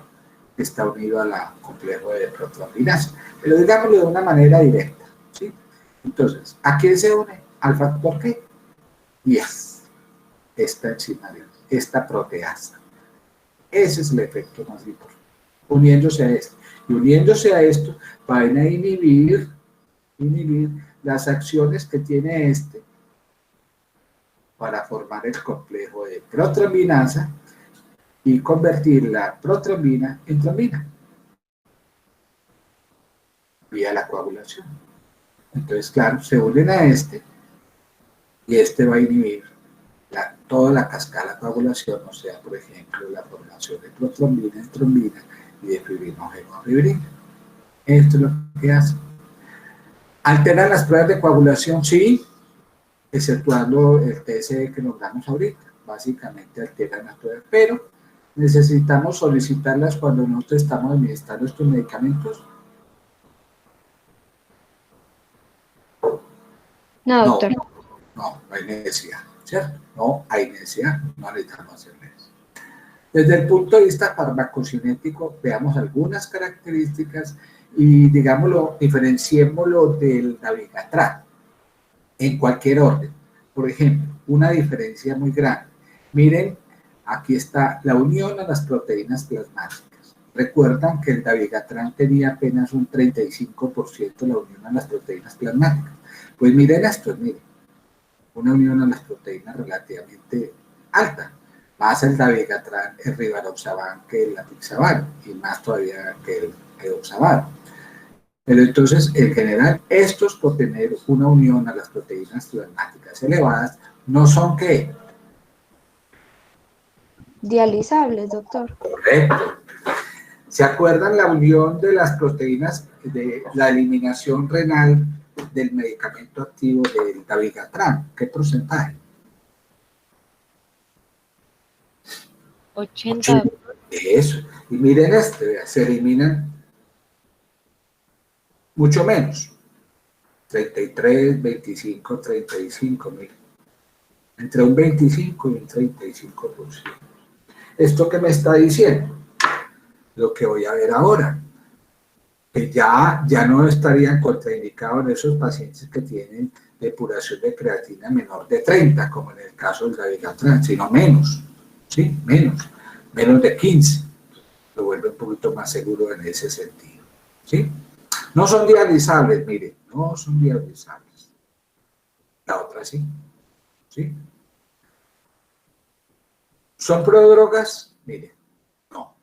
que está unido al complejo de protrombinasa. Pero digámoslo de una manera directa. ¿Sí? Entonces, ¿a quién se une? Al factor ¿qué? 10. Esta enzima, esta proteasa. Ese es el efecto más importante. Uniéndose a esto. Y uniéndose a esto, van a inhibir las acciones que tiene este para formar el complejo de protrombinasa y convertir la protrombina en trombina vía la coagulación. Entonces, claro, se unen a este y este va a inhibir toda la cascada de la coagulación, o sea, por ejemplo, la formación de protrombina en trombina y de fibrinógeno a fibrina. Esto es lo que hace. ¿Alteran las pruebas de coagulación? Sí, exceptuando el TSE que nos damos ahorita. Básicamente alteran las pruebas, pero necesitamos solicitarlas cuando nosotros estamos administrando estos medicamentos. No, doctor. No hay necesidad, ¿cierto? No hay necesidad, no necesitamos hacerle eso. Desde el punto de vista farmacocinético, veamos algunas características y, digámoslo, diferenciémoslo del Dabigatran en cualquier orden. Por ejemplo, una diferencia muy grande. Miren, aquí está la unión a las proteínas plasmáticas. Recuerdan que el Dabigatran tenía apenas un 35% de la unión a las proteínas plasmáticas. Pues miren esto, miren, una unión a las proteínas relativamente alta. Más el Dabigatran, el rivaroxaban que el apixaban y más todavía que el edoxaban. Pero entonces, en general, estos por tener una unión a las proteínas plasmáticas elevadas, no son ¿qué? Dializables, doctor. Correcto. ¿Se acuerdan la unión de las proteínas de la eliminación renal del medicamento activo del Dabigatran? ¿Qué porcentaje? 80. Eso. Y miren este, vea, se eliminan mucho menos. 33, 25, 35 mil. Entre un 25 y un 35%. ¿Esto qué me está diciendo? Lo que voy a ver ahora. Que ya no estarían contraindicados en esos pacientes que tienen depuración de creatina menor de 30, como en el caso del dabigatran, sino menos, ¿sí? Menos de 15. Lo vuelve un poquito más seguro en ese sentido, ¿sí? No son dializables, mire, no son dializables. La otra sí, ¿sí? ¿Son prodrogas? Mire, no.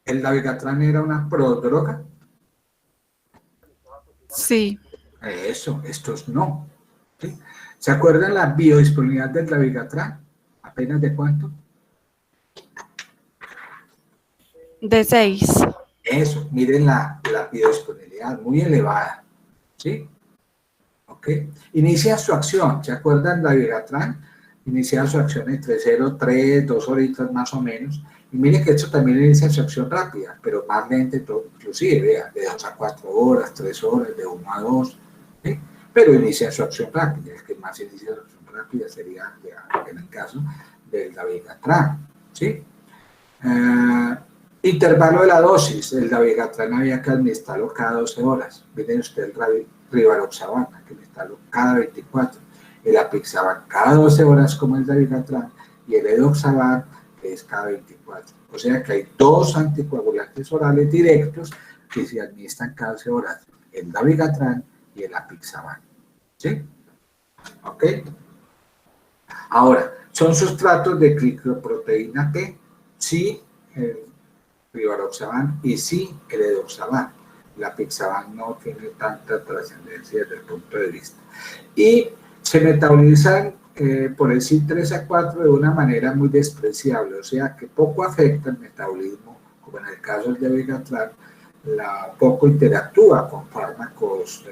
¿El dabigatran era una prodroga? Sí. Eso, estos no. ¿Sí? ¿Se acuerdan la biodisponibilidad del dabigatran? ¿Apenas de cuánto? De 6. Eso, miren la biodisponibilidad, muy elevada. ¿Sí? ¿Ok? Inicia su acción, ¿se acuerdan la dabigatran? Inicia su acción entre 0, 3, 2 horitas más o menos. Y miren que esto también inicia su acción rápida, pero más lenta, inclusive, vean, de 2 a 4 horas, 3 horas, de 1 a 2. ¿Sí? Pero inicia su acción rápida. El que más inicia su acción rápida sería, en el caso del dabigatran. ¿Sí? Intervalo de la dosis. El dabigatran había que administrarlo cada 12 horas. Miren usted el rivaroxaban, que administrarlo cada 24. El apixaban cada 12 horas como el dabigatran y el edoxaban que es cada 24. O sea que hay dos anticoagulantes orales directos que se administran cada 12 horas, el dabigatran y el apixaban. ¿Sí? ¿Ok? Ahora, ¿son sustratos de glicoproteína T? Sí, el rivaroxaban y sí, el edoxaban. El apixaban no tiene tanta trascendencia desde el punto de vista. Y se metabolizan por el CYP3A4 de una manera muy despreciable, o sea que poco afecta el metabolismo, como en el caso del dabigatran, poco interactúa con fármacos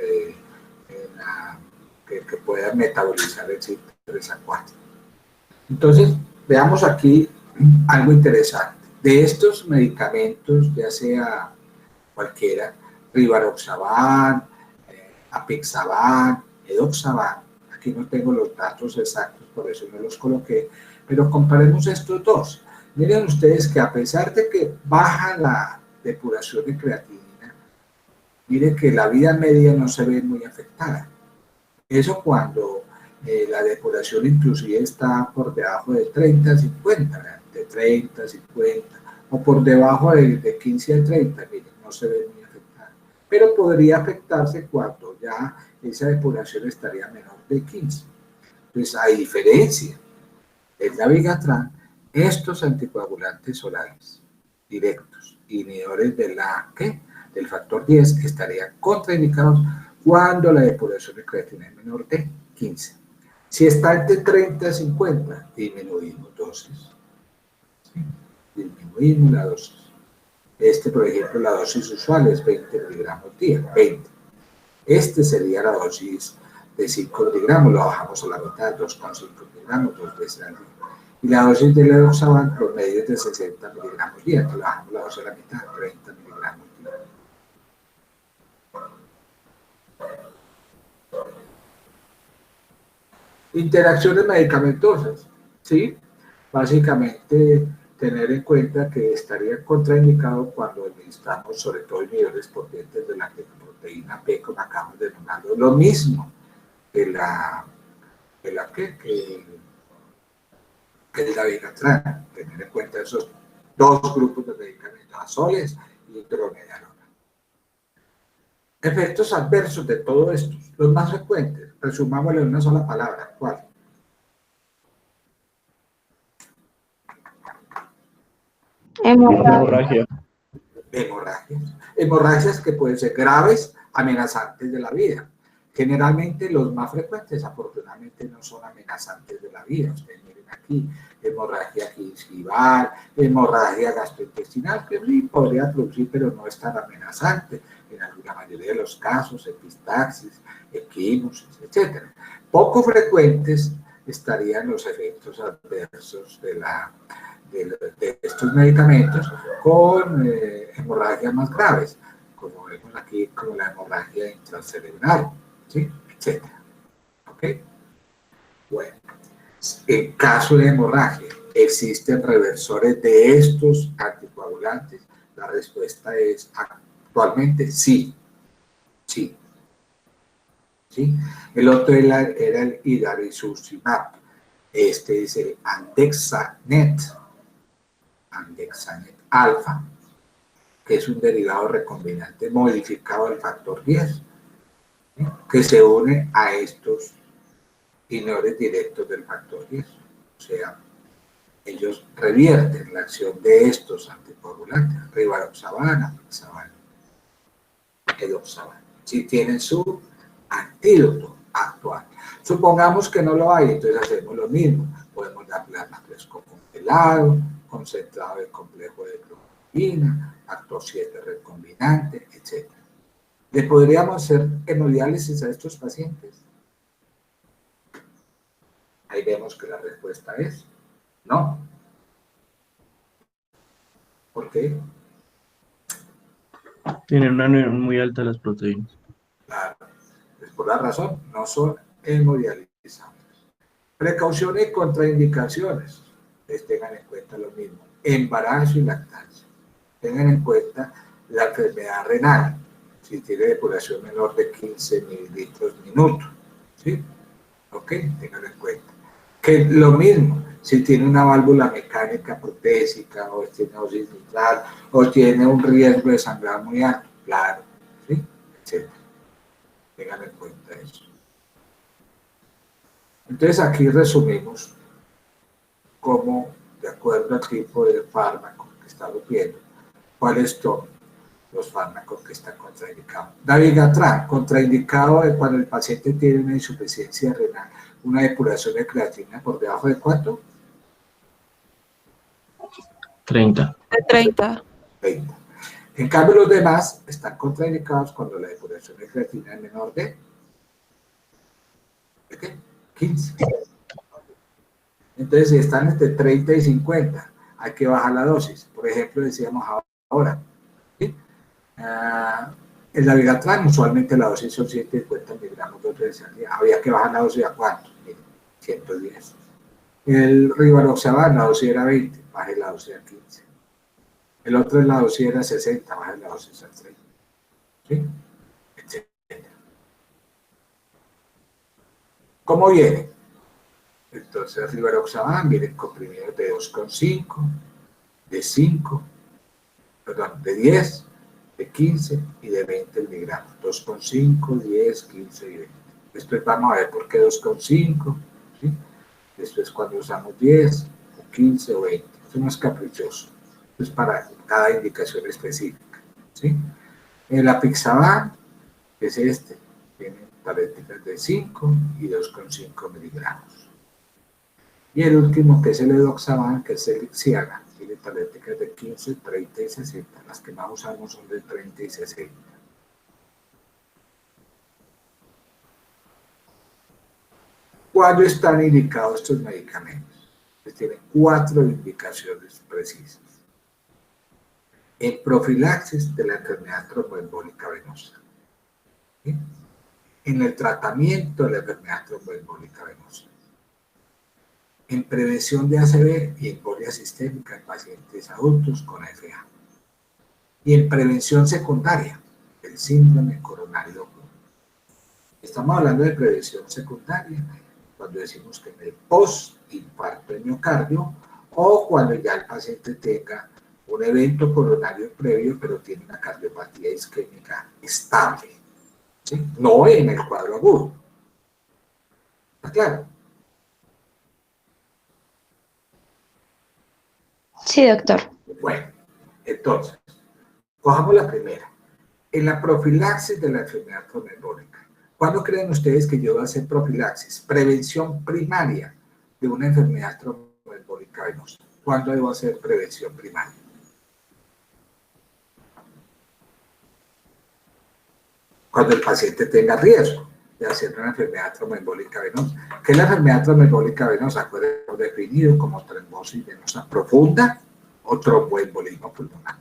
que puedan metabolizar el CYP3A4. Entonces, veamos aquí algo interesante. De estos medicamentos, ya sea cualquiera, rivaroxaban, apixaban, edoxaban, aquí no tengo los datos exactos, por eso no los coloqué, pero comparemos estos dos. Miren ustedes que a pesar de que baja la depuración de creatinina, miren que la vida media no se ve muy afectada. Eso cuando la depuración inclusive está por debajo de 30 a 50, ¿verdad? De 30 a 50, o por debajo de 15 a 30, miren, no se ve muy afectada. Pero podría afectarse cuando ya esa depuración estaría menor de 15. Entonces, a diferencia del dabigatran, estos anticoagulantes orales directos, inhibidores de del factor 10, estarían contraindicados cuando la depuración de creatina es menor de 15. Si está entre 30 y 50, disminuimos dosis. ¿Sí? Disminuimos la dosis. Por ejemplo, la dosis usual es 20 miligramos día, 20. Sería la dosis de 5 miligramos, lo bajamos a la mitad, 2,5 miligramos, 2 veces al día. Y la dosis del edoxaban promedio es de 60 miligramos día, que lo bajamos la dosis a la mitad, 30 miligramos día. Interacciones medicamentosas, ¿sí? Básicamente, tener en cuenta que estaría contraindicado cuando administramos, sobre todo inhibidores potentes de la glicoproteína P, como acabamos de nombrarlo, lo mismo que el dabigatran, tener en cuenta esos dos grupos de medicamentos, azoles y dronedarona. Efectos adversos de todo esto, los más frecuentes, resumámosle en una sola palabra, ¿cuál? Hemorragia. Hemorragias que pueden ser graves, amenazantes de la vida. Generalmente los más frecuentes, afortunadamente, no son amenazantes de la vida. Ustedes miren aquí, hemorragia gingival, hemorragia gastrointestinal, que sí podría producir, pero no es tan amenazante en la mayoría de los casos, epistaxis, equimosis, etc. Poco frecuentes estarían los efectos adversos de estos medicamentos con hemorragias más graves, como vemos aquí, como la hemorragia intracerebral, ¿sí? Etcétera. ¿Ok? Bueno, en caso de hemorragia, ¿existen reversores de estos anticoagulantes? La respuesta es actualmente sí. Sí. ¿Sí? El otro era el idarucizumab. Este es el Andexanet alfa, que es un derivado recombinante modificado del factor 10, ¿sí? Que se une a estos inhibidores directos del factor 10. O sea, ellos revierten la acción de estos anticoagulantes, rivaroxaban, apixaban, edoxaban, si tienen su antídoto actual. Supongamos que no lo hay, entonces hacemos lo mismo. Podemos dar plasma fresco congelado, concentrado del complejo de globulina, factor 7 recombinante, etc. ¿Le podríamos hacer hemodiálisis a estos pacientes? Ahí vemos que la respuesta es no. ¿Por qué? Tienen una nivel muy alta las proteínas. Claro, pues por la razón, no son hemodializables. Precauciones y contraindicaciones. Les tengan en cuenta lo mismo. Embarazo y lactancia. Tengan en cuenta la enfermedad renal, si tiene depuración menor de 15 mililitros minuto. ¿Sí? ¿Ok? Tengan en cuenta. Que lo mismo, si tiene una válvula mecánica protésica, o tiene dosis mitral, o tiene un riesgo de sangrar muy alto. Claro. ¿Sí? Etcétera. Tengan en cuenta eso. Entonces aquí resumimos cómo, de acuerdo al tipo de fármaco que estamos viendo, cuáles son los fármacos que están contraindicados. Dabigatran, contraindicado cuando el paciente tiene una insuficiencia renal, una depuración de creatina por debajo de ¿cuánto? 30. De 30. 20. En cambio, los demás están contraindicados cuando la depuración de creatina es menor de ¿qué? 15. Entonces, si están entre 30 y 50, hay que bajar la dosis. Por ejemplo, decíamos ahora, ¿sí? El dabigatran, usualmente la dosis son 150 miligramos 2 veces al día. Había que bajar la dosis a ¿cuánto? 110. El rivaroxaban, la dosis era 20, baje la dosis a 15. El otro en la dosis era 60, baje la dosis a 30. ¿Sí? Etcétera. ¿Cómo viene? Entonces, rivaroxaban viene comprimidos de 2,5, de 5, perdón, de 10, de 15 y de 20 miligramos. 2,5, 10, 15 y 20. Después vamos a ver por qué 2,5, ¿sí? Después cuando usamos 10, o 15 o 20. Eso no es caprichoso. Eso es para cada indicación específica, ¿sí? El apixaban, que es este, tiene tabletas de 5 y 2,5 miligramos. Y el último, que es el edoxaban, que es el Lixiana, tiene tabletas de 15, 30 y 60. Las que más usamos son de 30 y 60. ¿Cuándo están indicados estos medicamentos? Pues tienen 4 indicaciones precisas. En profilaxis de la enfermedad tromboembólica venosa. ¿Sí? En el tratamiento de la enfermedad tromboembólica venosa. En prevención de ACV y embolia sistémica en pacientes adultos con FA. Y en prevención secundaria del síndrome coronario agudo. Estamos hablando de prevención secundaria cuando decimos que en el post-infarto de miocardio o cuando ya el paciente tenga un evento coronario previo, pero tiene una cardiopatía isquémica estable, ¿sí? No en el cuadro agudo. ¿Está claro? Sí, doctor. Bueno, entonces, cojamos la primera. En la profilaxis de la enfermedad tromboembólica, ¿cuándo creen ustedes que yo voy a hacer profilaxis? Prevención primaria de una enfermedad tromboembólica venosa. ¿Cuándo debo hacer prevención primaria? Cuando el paciente tenga riesgo de hacer una enfermedad tromboembólica venosa. ¿Qué es la enfermedad tromboembólica venosa? Acuérdense definido como trombosis venosa profunda o tromboembolismo pulmonar.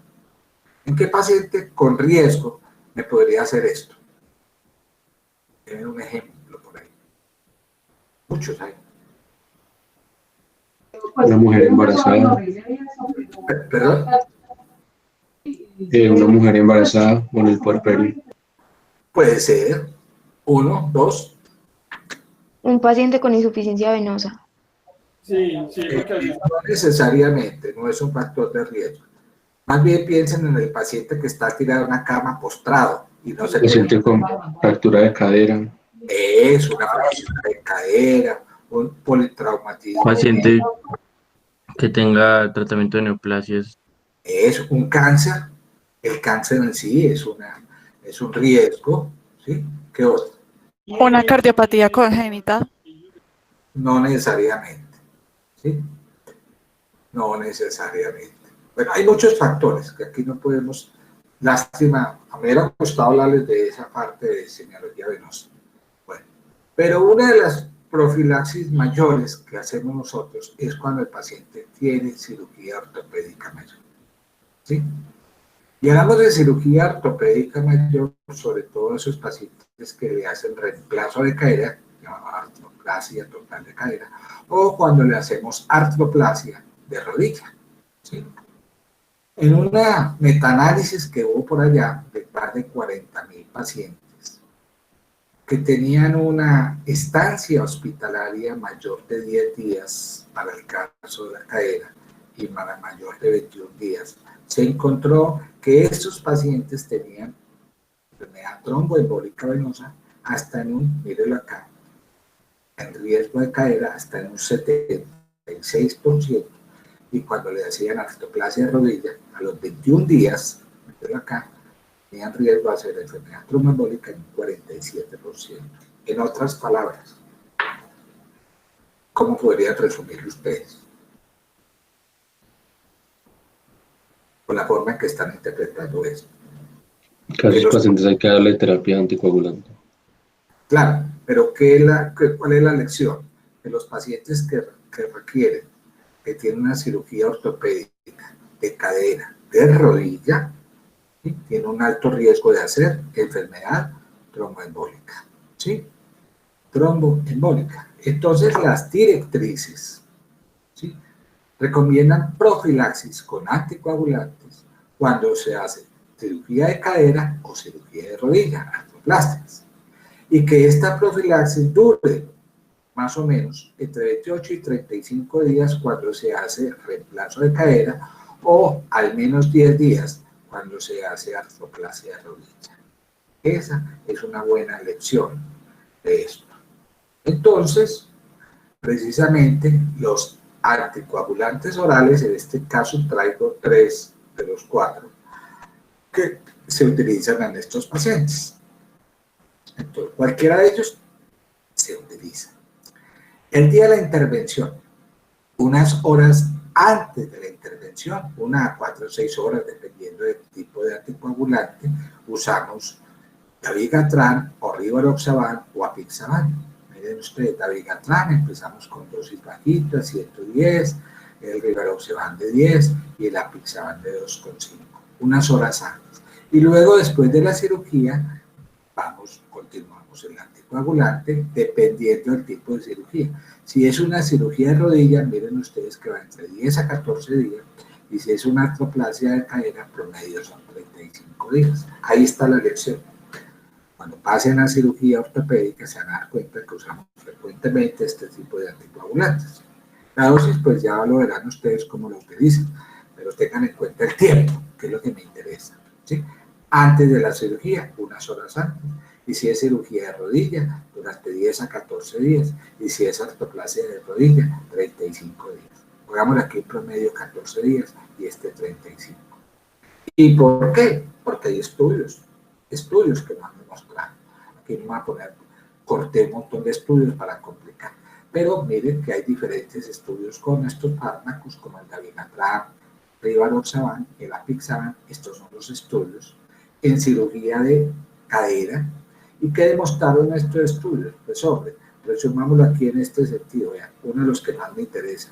¿En qué paciente con riesgo me podría hacer esto? Tienen un ejemplo por ahí. Muchos hay. Una mujer embarazada, ¿Perdón? una mujer embarazada con el puerperio. Puede ser 1, 2. Un paciente con insuficiencia venosa. No necesariamente, no es un factor de riesgo. Más bien piensen en el paciente que está tirado en una cama postrado y no se Paciente con fractura de cadera, es una fractura de cadera, un politraumatismo, Paciente que tenga tratamiento de neoplasias, es un cáncer. El cáncer en sí es un riesgo, ¿sí? ¿Qué otro? Una cardiopatía congénita. No necesariamente, ¿sí? No necesariamente. Bueno, hay muchos factores que aquí no podemos, lástima, a mí me hubiera gustado hablarles de esa parte de semiología venosa. Bueno, pero una de las profilaxis mayores que hacemos nosotros es cuando el paciente tiene cirugía ortopédica mayor, ¿sí? Y hablamos de cirugía ortopédica mayor, sobre todo esos pacientes que le hacen reemplazo de cadera, llamada artroplasia total de cadera, o cuando le hacemos artroplasia de rodilla, ¿sí? En una metaanálisis que hubo por allá de más de 40.000 pacientes que tenían una estancia hospitalaria mayor de 10 días para el caso de la cadera y para mayor de 21 días, se encontró que estos pacientes tenían enfermedad tromboembólica venosa hasta en un, mírenlo acá, en riesgo de cadera hasta en un 76%, y cuando le hacían artroplasia de rodilla, a los 21 días, mírenlo acá, tenían riesgo de hacer enfermedad tromboembólica en un 47%. En otras palabras, ¿cómo podrían resumirlo ustedes? Con la forma en que están interpretando esto. que a esos pacientes hay que darle terapia anticoagulante. Claro, pero ¿cuál es la lección? Que los pacientes que requieren, que tienen una cirugía ortopédica de cadera, de rodilla, ¿sí? Tienen un alto riesgo de hacer enfermedad tromboembólica, ¿sí? Tromboembólica. Entonces las directrices, ¿sí? Recomiendan profilaxis con anticoagulantes cuando se hace cirugía de cadera o cirugía de rodilla, artroplásticas, y que esta profilaxis dure más o menos entre 28 y 35 días cuando se hace reemplazo de cadera o al menos 10 días cuando se hace artroplasia de rodilla. Esa es una buena lección de esto. Entonces, precisamente los anticoagulantes orales, en este caso traigo 3 de los 4 que se utilizan en estos pacientes. Entonces, cualquiera de ellos se utiliza. El día de la intervención, unas horas antes de la intervención, 1 a 4 o 6 horas, dependiendo del tipo de anticoagulante, usamos dabigatran o rivaroxaban o apixaban. Miren ustedes, dabigatran empezamos con dosis bajitas, 110, el rivaroxaban de 10 y el apixaban de 2,5, unas horas antes. Y luego, después de la cirugía, continuamos el anticoagulante dependiendo del tipo de cirugía. Si es una cirugía de rodilla, miren ustedes que va entre 10 a 14 días, y si es una artroplasia de cadera, promedio son 35 días. Ahí está la lección. Cuando pasen a cirugía ortopédica se van a dar cuenta que usamos frecuentemente este tipo de anticoagulantes. La dosis, pues ya lo verán ustedes cómo lo utilizan, pero tengan en cuenta el tiempo, que es lo que me interesa, ¿sí? Antes de la cirugía, unas horas antes. Y si es cirugía de rodilla, durante 10 a 14 días. Y si es artroplasia de rodilla, 35 días. Pongamos aquí un promedio 14 días y 35. ¿Y por qué? Porque hay estudios que nos han demostrado. Aquí no me voy a poner, corté un montón de estudios para complicar. Pero miren que hay diferentes estudios con estos fármacos, como el dabigatran, rivaroxaban, el apixaban. Estos son los estudios en cirugía de cadera. ¿Y qué demostraron estos estudios? Pues hombre, resumámoslo aquí en este sentido. Vean, uno de los que más me interesa.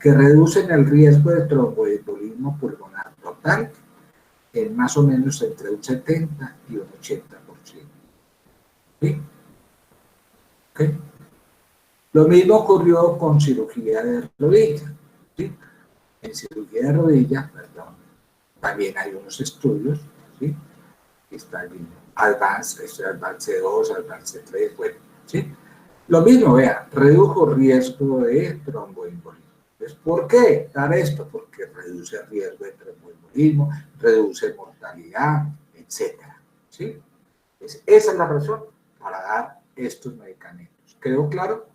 que reducen el riesgo de tromboembolismo pulmonar total en más o menos entre un 70 y un 80%. ¿Sí? ¿Okay? Lo mismo ocurrió con cirugía de rodilla. ¿Sí? En cirugía de rodilla, perdón, también hay unos estudios, ¿sí? Está el Advance, Advance 2, Advance 3, bueno, ¿sí? Lo mismo, vea, redujo riesgo de tromboembolismo. Entonces, ¿por qué dar esto? Porque reduce el riesgo de tromboembolismo, reduce mortalidad, etcétera, ¿sí? Entonces, esa es la razón para dar estos medicamentos. ¿Quedó claro?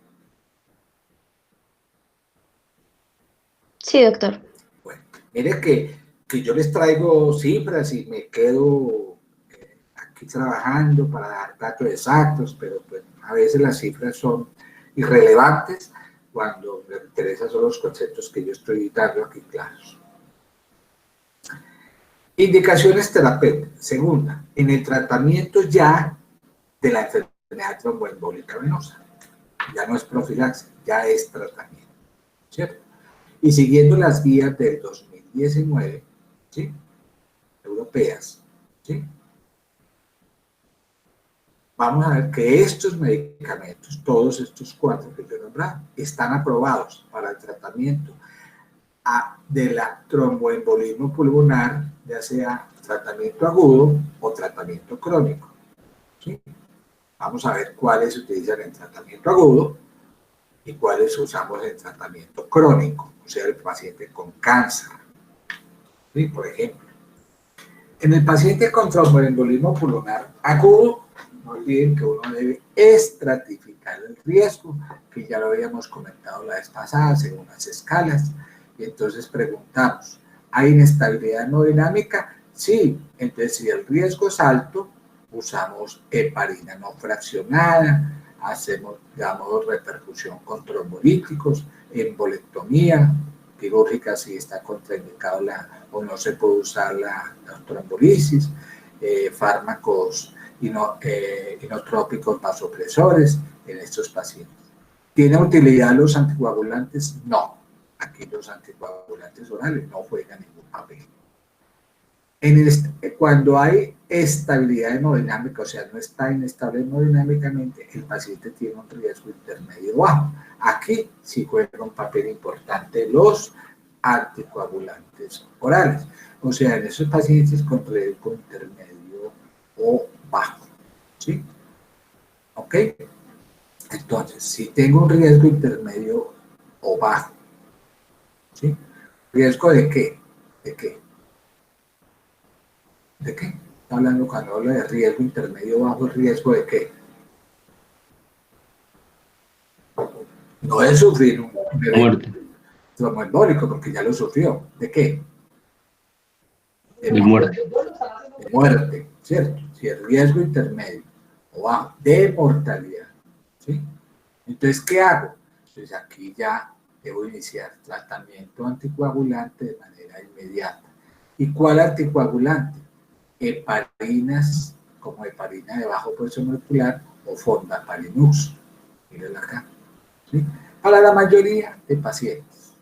Sí, doctor. Bueno, mire que yo les traigo cifras y me quedo aquí trabajando para dar datos exactos, pero pues a veces las cifras son irrelevantes cuando me interesan son los conceptos que yo estoy dando aquí claros. Indicaciones terapéuticas. Segunda, en el tratamiento ya de la enfermedad tromboembólica venosa. Ya no es profilaxis, ya es tratamiento, ¿cierto? Y siguiendo las guías del 2019, ¿sí? Europeas, ¿sí? Vamos a ver que estos medicamentos, todos estos 4 que yo he nombrado, están aprobados para el tratamiento de la tromboembolismo pulmonar, ya sea tratamiento agudo o tratamiento crónico, ¿sí? Vamos a ver cuáles se utilizan en tratamiento agudo y cuáles usamos en tratamiento crónico, o sea, el paciente con cáncer, ¿sí? Por ejemplo, en el paciente con tromboembolismo pulmonar agudo, no olviden que uno debe estratificar el riesgo, que ya lo habíamos comentado la vez pasada, según las escalas, y entonces preguntamos, ¿hay inestabilidad hemodinámica? Sí, entonces si el riesgo es alto, usamos heparina no fraccionada, hacemos, digamos, repercusión con trombolíticos, embolectomía quirúrgica si está contraindicado o no se puede usar la trombolisis, fármacos inotrópicos vasopresores en estos pacientes. ¿Tiene utilidad los anticoagulantes? No. Aquí los anticoagulantes orales no juegan ningún papel. Cuando hay estabilidad hemodinámica, o sea, no está inestable hemodinámicamente, el paciente tiene un riesgo intermedio bajo. Aquí sí juega un papel importante los anticoagulantes orales, o sea, en esos pacientes con riesgo intermedio o bajo, ¿sí? ¿Ok? Entonces, si tengo un riesgo intermedio o bajo, ¿sí? ¿Riesgo de qué? ¿De qué? ¿De qué? Está hablando cuando hablo de riesgo intermedio bajo, ¿riesgo de qué? No de sufrir un Muerte. tromboembólico, porque ya lo sufrió. ¿De qué? De muerte. De muerte, ¿cierto? Si el riesgo intermedio o bajo de mortalidad, ¿sí? Entonces, ¿qué hago? Pues aquí ya debo iniciar tratamiento anticoagulante de manera inmediata. ¿Y cuál anticoagulante? Heparinas, como heparina de bajo peso molecular o fondaparinux. Mírenla acá, ¿sí? Para la mayoría de pacientes.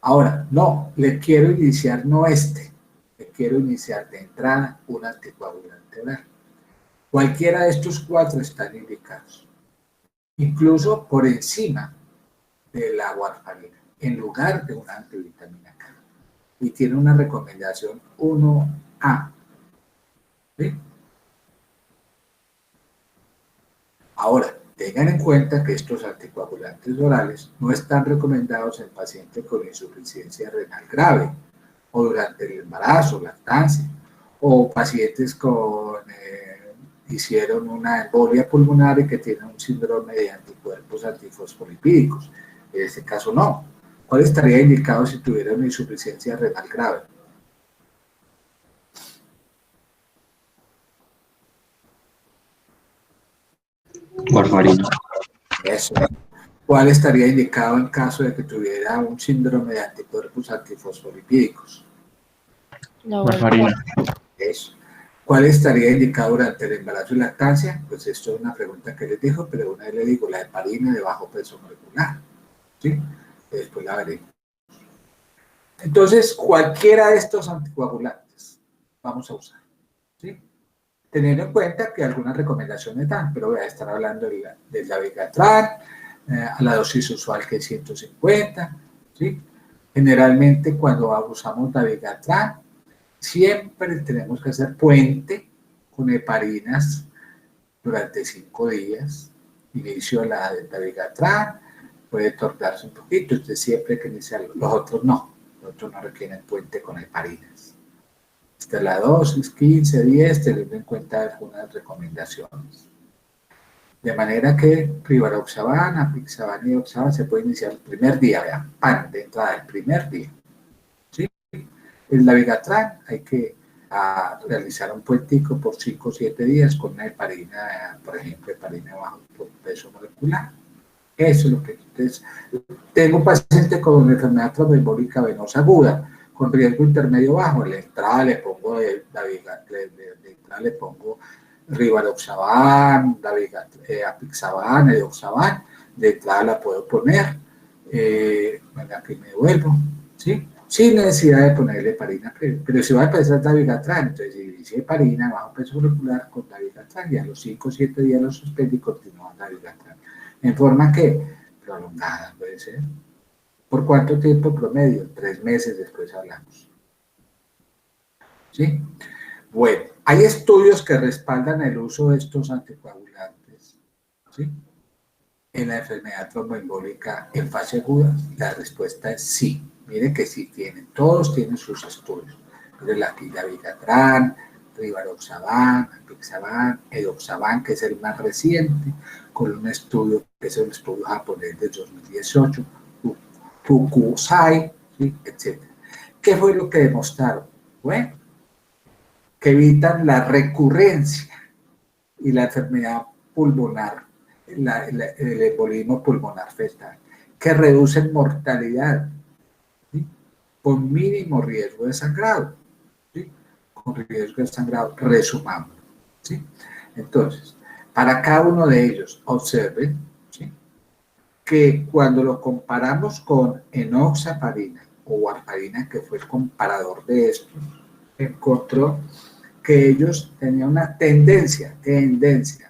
Ahora, no, le quiero iniciar no le quiero iniciar de entrada un anticoagulante oral. Cualquiera de estos 4 están indicados, incluso por encima de la warfarina, en lugar de una antivitamina K. Y tiene una recomendación 1A. ¿Sí? Ahora, tengan en cuenta que estos anticoagulantes orales no están recomendados en pacientes con insuficiencia renal grave, o durante el embarazo, lactancia, o pacientes con hicieron una embolia pulmonar y que tienen un síndrome de anticuerpos antifosfolipídicos. En este caso no. ¿Cuál estaría indicado si tuviera una insuficiencia renal grave? Warfarina. Eso. ¿Cuál estaría indicado en caso de que tuviera un síndrome de anticuerpos antifosfolipídicos? La Warfarina. Eso. ¿Cuál estaría indicado durante el embarazo y lactancia? Pues esto es una pregunta que les dejo, pero una vez le digo, la heparina de bajo peso molecular, ¿sí? Después la veremos. Entonces, cualquiera de estos anticoagulantes vamos a usar, ¿sí? Teniendo en cuenta que algunas recomendaciones dan, pero voy a estar hablando del dabigatran, a la dosis usual que es 150, ¿sí? Generalmente cuando usamos dabigatran, siempre tenemos que hacer puente con heparinas durante 5 días. Inicio la dabigatran, puede tortarse un poquito, usted siempre hay que iniciarlo. Los otros no requieren puente con heparinas. Esta es la dosis, 15, 10, teniendo en cuenta algunas recomendaciones. De manera que rivaroxaban, apixaban y edoxaban se puede iniciar el primer día, vean, pan de entrada el primer día. ¿Sí? El dabigatran hay que realizar un puentico por 5 o 7 días con una heparina, por ejemplo, heparina bajo peso molecular. Eso es lo que entonces, tengo un paciente con enfermedad tromboembólica venosa aguda, con riesgo intermedio bajo. De entrada le pongo rivaroxaban, apixaban, edoxaban. De entrada la puedo poner. Venga, aquí me devuelvo, ¿sí? Sin necesidad de ponerle heparina, pero si va a empezar dabigatran, entonces si heparina bajo peso molecular con dabigatran y a los 5 o 7 días lo suspende y continúa dabigatran. En forma que prolongada puede ser. ¿Por cuánto tiempo promedio? 3 meses después hablamos. ¿Sí? Bueno, hay estudios que respaldan el uso de estos anticoagulantes, ¿sí? En la enfermedad tromboembólica en fase aguda, la respuesta es sí. Miren que sí tienen, todos tienen sus estudios. Miren aquí dabigatran, rivaroxaban, apixaban, edoxaban, que es el más reciente, con un estudio que es un estudio japonés de 2018, Fukusai, ¿sí? Etc. ¿Qué fue lo que demostraron? Bueno, que evitan la recurrencia y la enfermedad pulmonar, el embolismo pulmonar fetal, que reducen mortalidad, ¿sí? Con mínimo riesgo de sangrado, ¿sí? Con riesgo de sangrado, resumamos, ¿sí? Entonces, para cada uno de ellos, observen, ¿sí? Que cuando lo comparamos con enoxaparina o warfarina, que fue el comparador de esto, encontró que ellos tenían una tendencia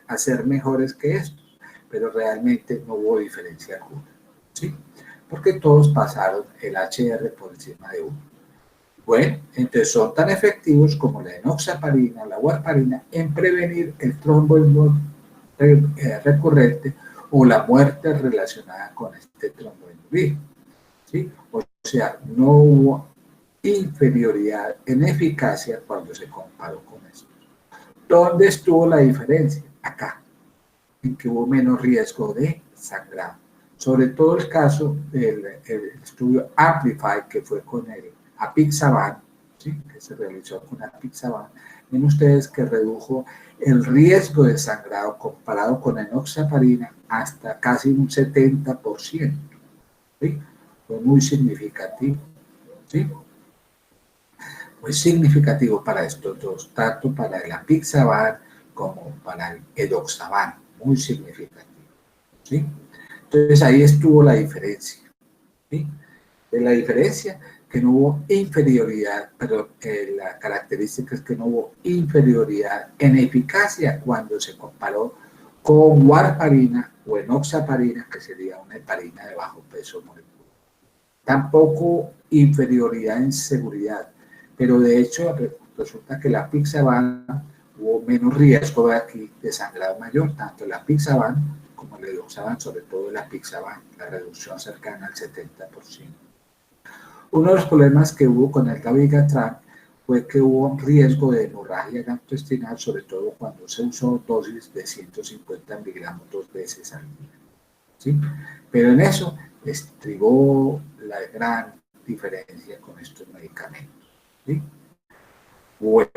a ser mejores que estos, pero realmente no hubo diferencia alguna, ¿sí? Porque todos pasaron el HR por encima de uno. Bueno, entonces son tan efectivos como la enoxaparina, la warfarina, en prevenir el tromboembolismo recurrente o la muerte relacionada con este tromboembolismo, ¿sí? O sea, no hubo inferioridad en eficacia cuando se comparó con esto. ¿Dónde estuvo la diferencia? Acá, en que hubo menos riesgo de sangrado. Sobre todo el caso del estudio Amplify, que fue con el apixaban, ¿sí? Que se realizó con apixaban. Ven ustedes que redujo el riesgo de sangrado comparado con enoxaparina hasta casi un 70%. ¿Sí? Fue muy significativo, ¿sí? Muy significativo para estos dos, tanto para el apixaban como para el edoxaban, muy significativo, ¿sí? Entonces ahí estuvo la diferencia, ¿sí? De la diferencia que no hubo inferioridad, pero la característica es que no hubo inferioridad en eficacia cuando se comparó con warfarina o enoxaparina, que sería una heparina de bajo peso molecular. Tampoco inferioridad en seguridad, pero de hecho resulta que la apixaban hubo menos riesgo de aquí de sangrado mayor, tanto el apixaban como el edoxaban, sobre todo el apixaban, la reducción cercana al 70%. Uno de los problemas que hubo con el dabigatran fue que hubo un riesgo de hemorragia gastrointestinal, sobre todo cuando se usó dosis de 150 miligramos 2 veces al día, ¿sí? Pero en eso estribó la gran diferencia con estos medicamentos, ¿sí? Bueno,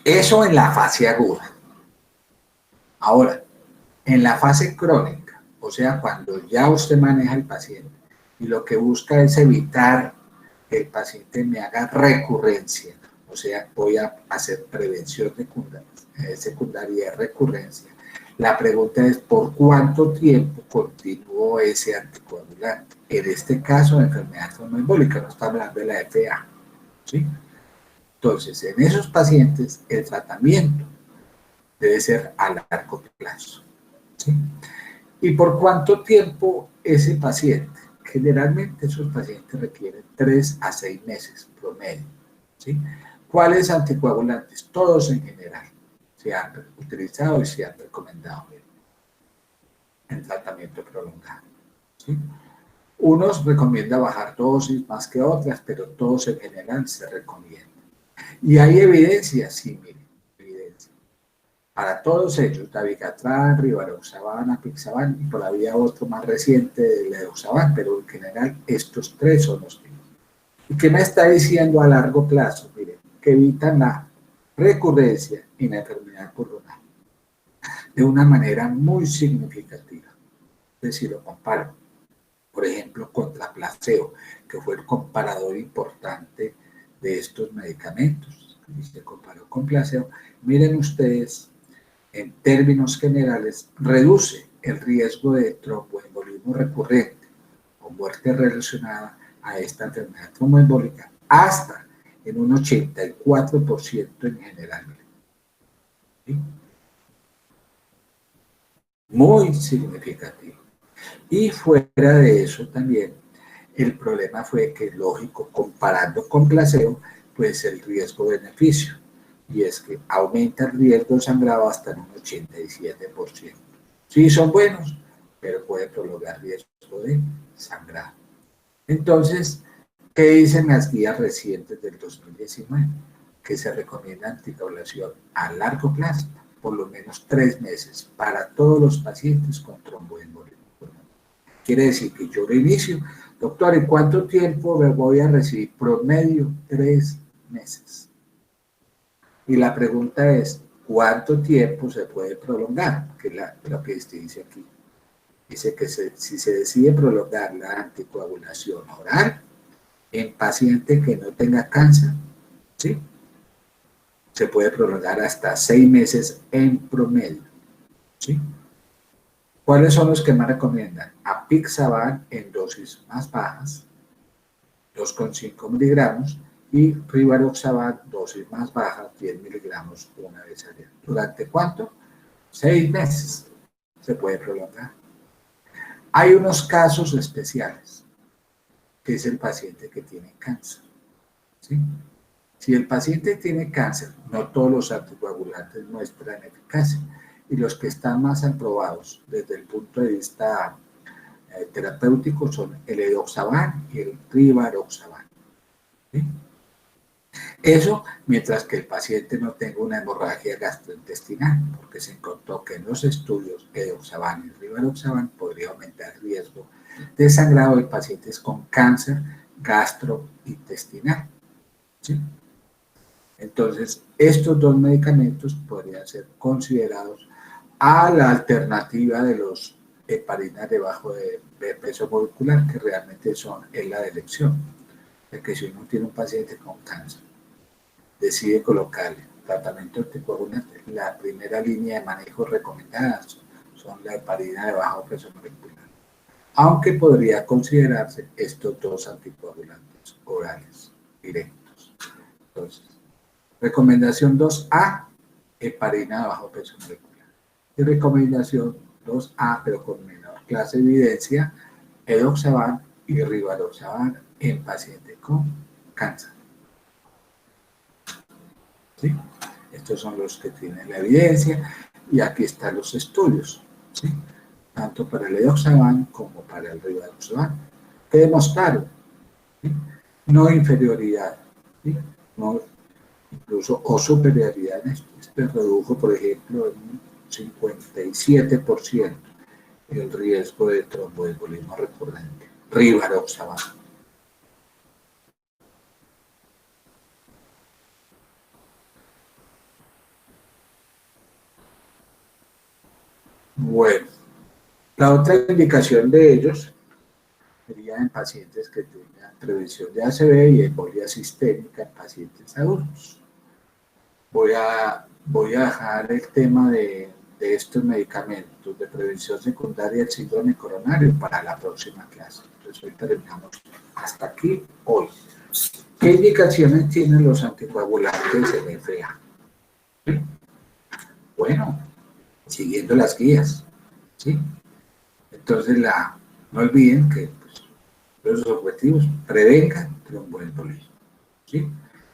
eso en la fase aguda. Ahora, en la fase crónica, o sea, cuando ya usted maneja al paciente y lo que busca es evitar que el paciente me haga recurrencia, o sea, voy a hacer prevención secundaria de recurrencia. La pregunta es, ¿por cuánto tiempo continuó ese anticoagulante? En este caso, la enfermedad tromboembólica, no estamos hablando de la FA, ¿sí? Entonces, en esos pacientes, el tratamiento debe ser a largo plazo, ¿sí? ¿Y por cuánto tiempo ese paciente? Generalmente esos pacientes requieren 3 a 6 meses promedio, ¿sí? ¿Cuáles anticoagulantes? Todos en general se han utilizado y se han recomendado en tratamiento prolongado, ¿sí? Unos recomiendan bajar dosis más que otras, pero todos en general se recomiendan. Y hay evidencia, sí, miren, evidencia. Para todos ellos, dabigatran, rivaroxaban, apixaban, y por había otro más reciente, el edoxaban, pero en general estos tres son los que. ¿Y qué me está diciendo a largo plazo? Miren, que evitan la recurrencia en la enfermedad pulmonar de una manera muy significativa. Es decir, lo comparo, por ejemplo, contra placebo, que fue el comparador importante de estos medicamentos, y se comparó con placebo. Miren ustedes, en términos generales, reduce el riesgo de tromboembolismo recurrente o muerte relacionada a esta enfermedad tromboembólica hasta en un 84% en general. ¿Sí? Muy significativo. Y fuera de eso también, el problema fue que, lógico, comparando con placebo, pues el riesgo-beneficio, y es que aumenta el riesgo de sangrado hasta en un 87%. Sí, son buenos, pero puede prolongar el riesgo de sangrado. Entonces, ¿qué dicen las guías recientes del 2019? Que se recomienda anticoagulación a largo plazo, por lo menos 3 meses, para todos los pacientes con tromboembolismo. Quiere decir que yo lo inicio, doctor, ¿en cuánto tiempo me voy a recibir? Promedio 3 meses. Y la pregunta es, ¿cuánto tiempo se puede prolongar? Que es lo que dice aquí. Dice que si se decide prolongar la anticoagulación oral en paciente que no tenga cáncer, ¿sí? Se puede prolongar hasta 6 meses en promedio, ¿sí? ¿Cuáles son los que más recomiendan? Apixaban en dosis más bajas, 2,5 miligramos, y rivaroxaban dosis más bajas, 10 miligramos una vez al día. ¿Durante cuánto? 6 meses se puede prolongar. Hay unos casos especiales, que es el paciente que tiene cáncer, ¿sí? Si el paciente tiene cáncer, no todos los anticoagulantes muestran eficacia, y los que están más aprobados desde el punto de vista terapéutico son el edoxaban y el rivaroxaban, ¿sí? Eso mientras que el paciente no tenga una hemorragia gastrointestinal, porque se encontró que en los estudios edoxaban y rivaroxaban podría aumentar el riesgo de sangrado en pacientes con cáncer gastrointestinal, ¿sí? Entonces, estos dos medicamentos podrían ser considerados a la alternativa de los heparinas de bajo de peso molecular, que realmente es la de elección. Es que si uno tiene un paciente con cáncer, decide colocarle tratamiento anticoagulante, la primera línea de manejo recomendadas son la heparina de bajo peso molecular, aunque podría considerarse estos dos anticoagulantes orales directos. Entonces, recomendación 2A, heparina de bajo peso molecular. Y recomendación 2A, pero con menor clase de evidencia, edoxaban y rivaroxaban en pacientes con cáncer. ¿Sí? Estos son los que tienen la evidencia y aquí están los estudios, ¿sí? Tanto para el edoxaban como para el rivaroxaban, que demostraron, ¿sí? No inferioridad, ¿sí? No, incluso o superioridad en esto. Este redujo, por ejemplo, en un 57% el riesgo de tromboembolismo recurrente. Rivaroxaban. Bueno, la otra indicación de ellos sería en pacientes que tengan prevención de ACV y embolia sistémica en pacientes adultos. Voy a dejar el tema de de estos medicamentos de prevención secundaria del síndrome coronario para la próxima clase. Entonces hoy terminamos hasta aquí hoy. ¿Qué indicaciones tienen los anticoagulantes en FA? ¿Sí? Bueno, siguiendo las guías, ¿sí? Entonces no olviden que pues, los objetivos prevengan tromboembolismo, ¿sí?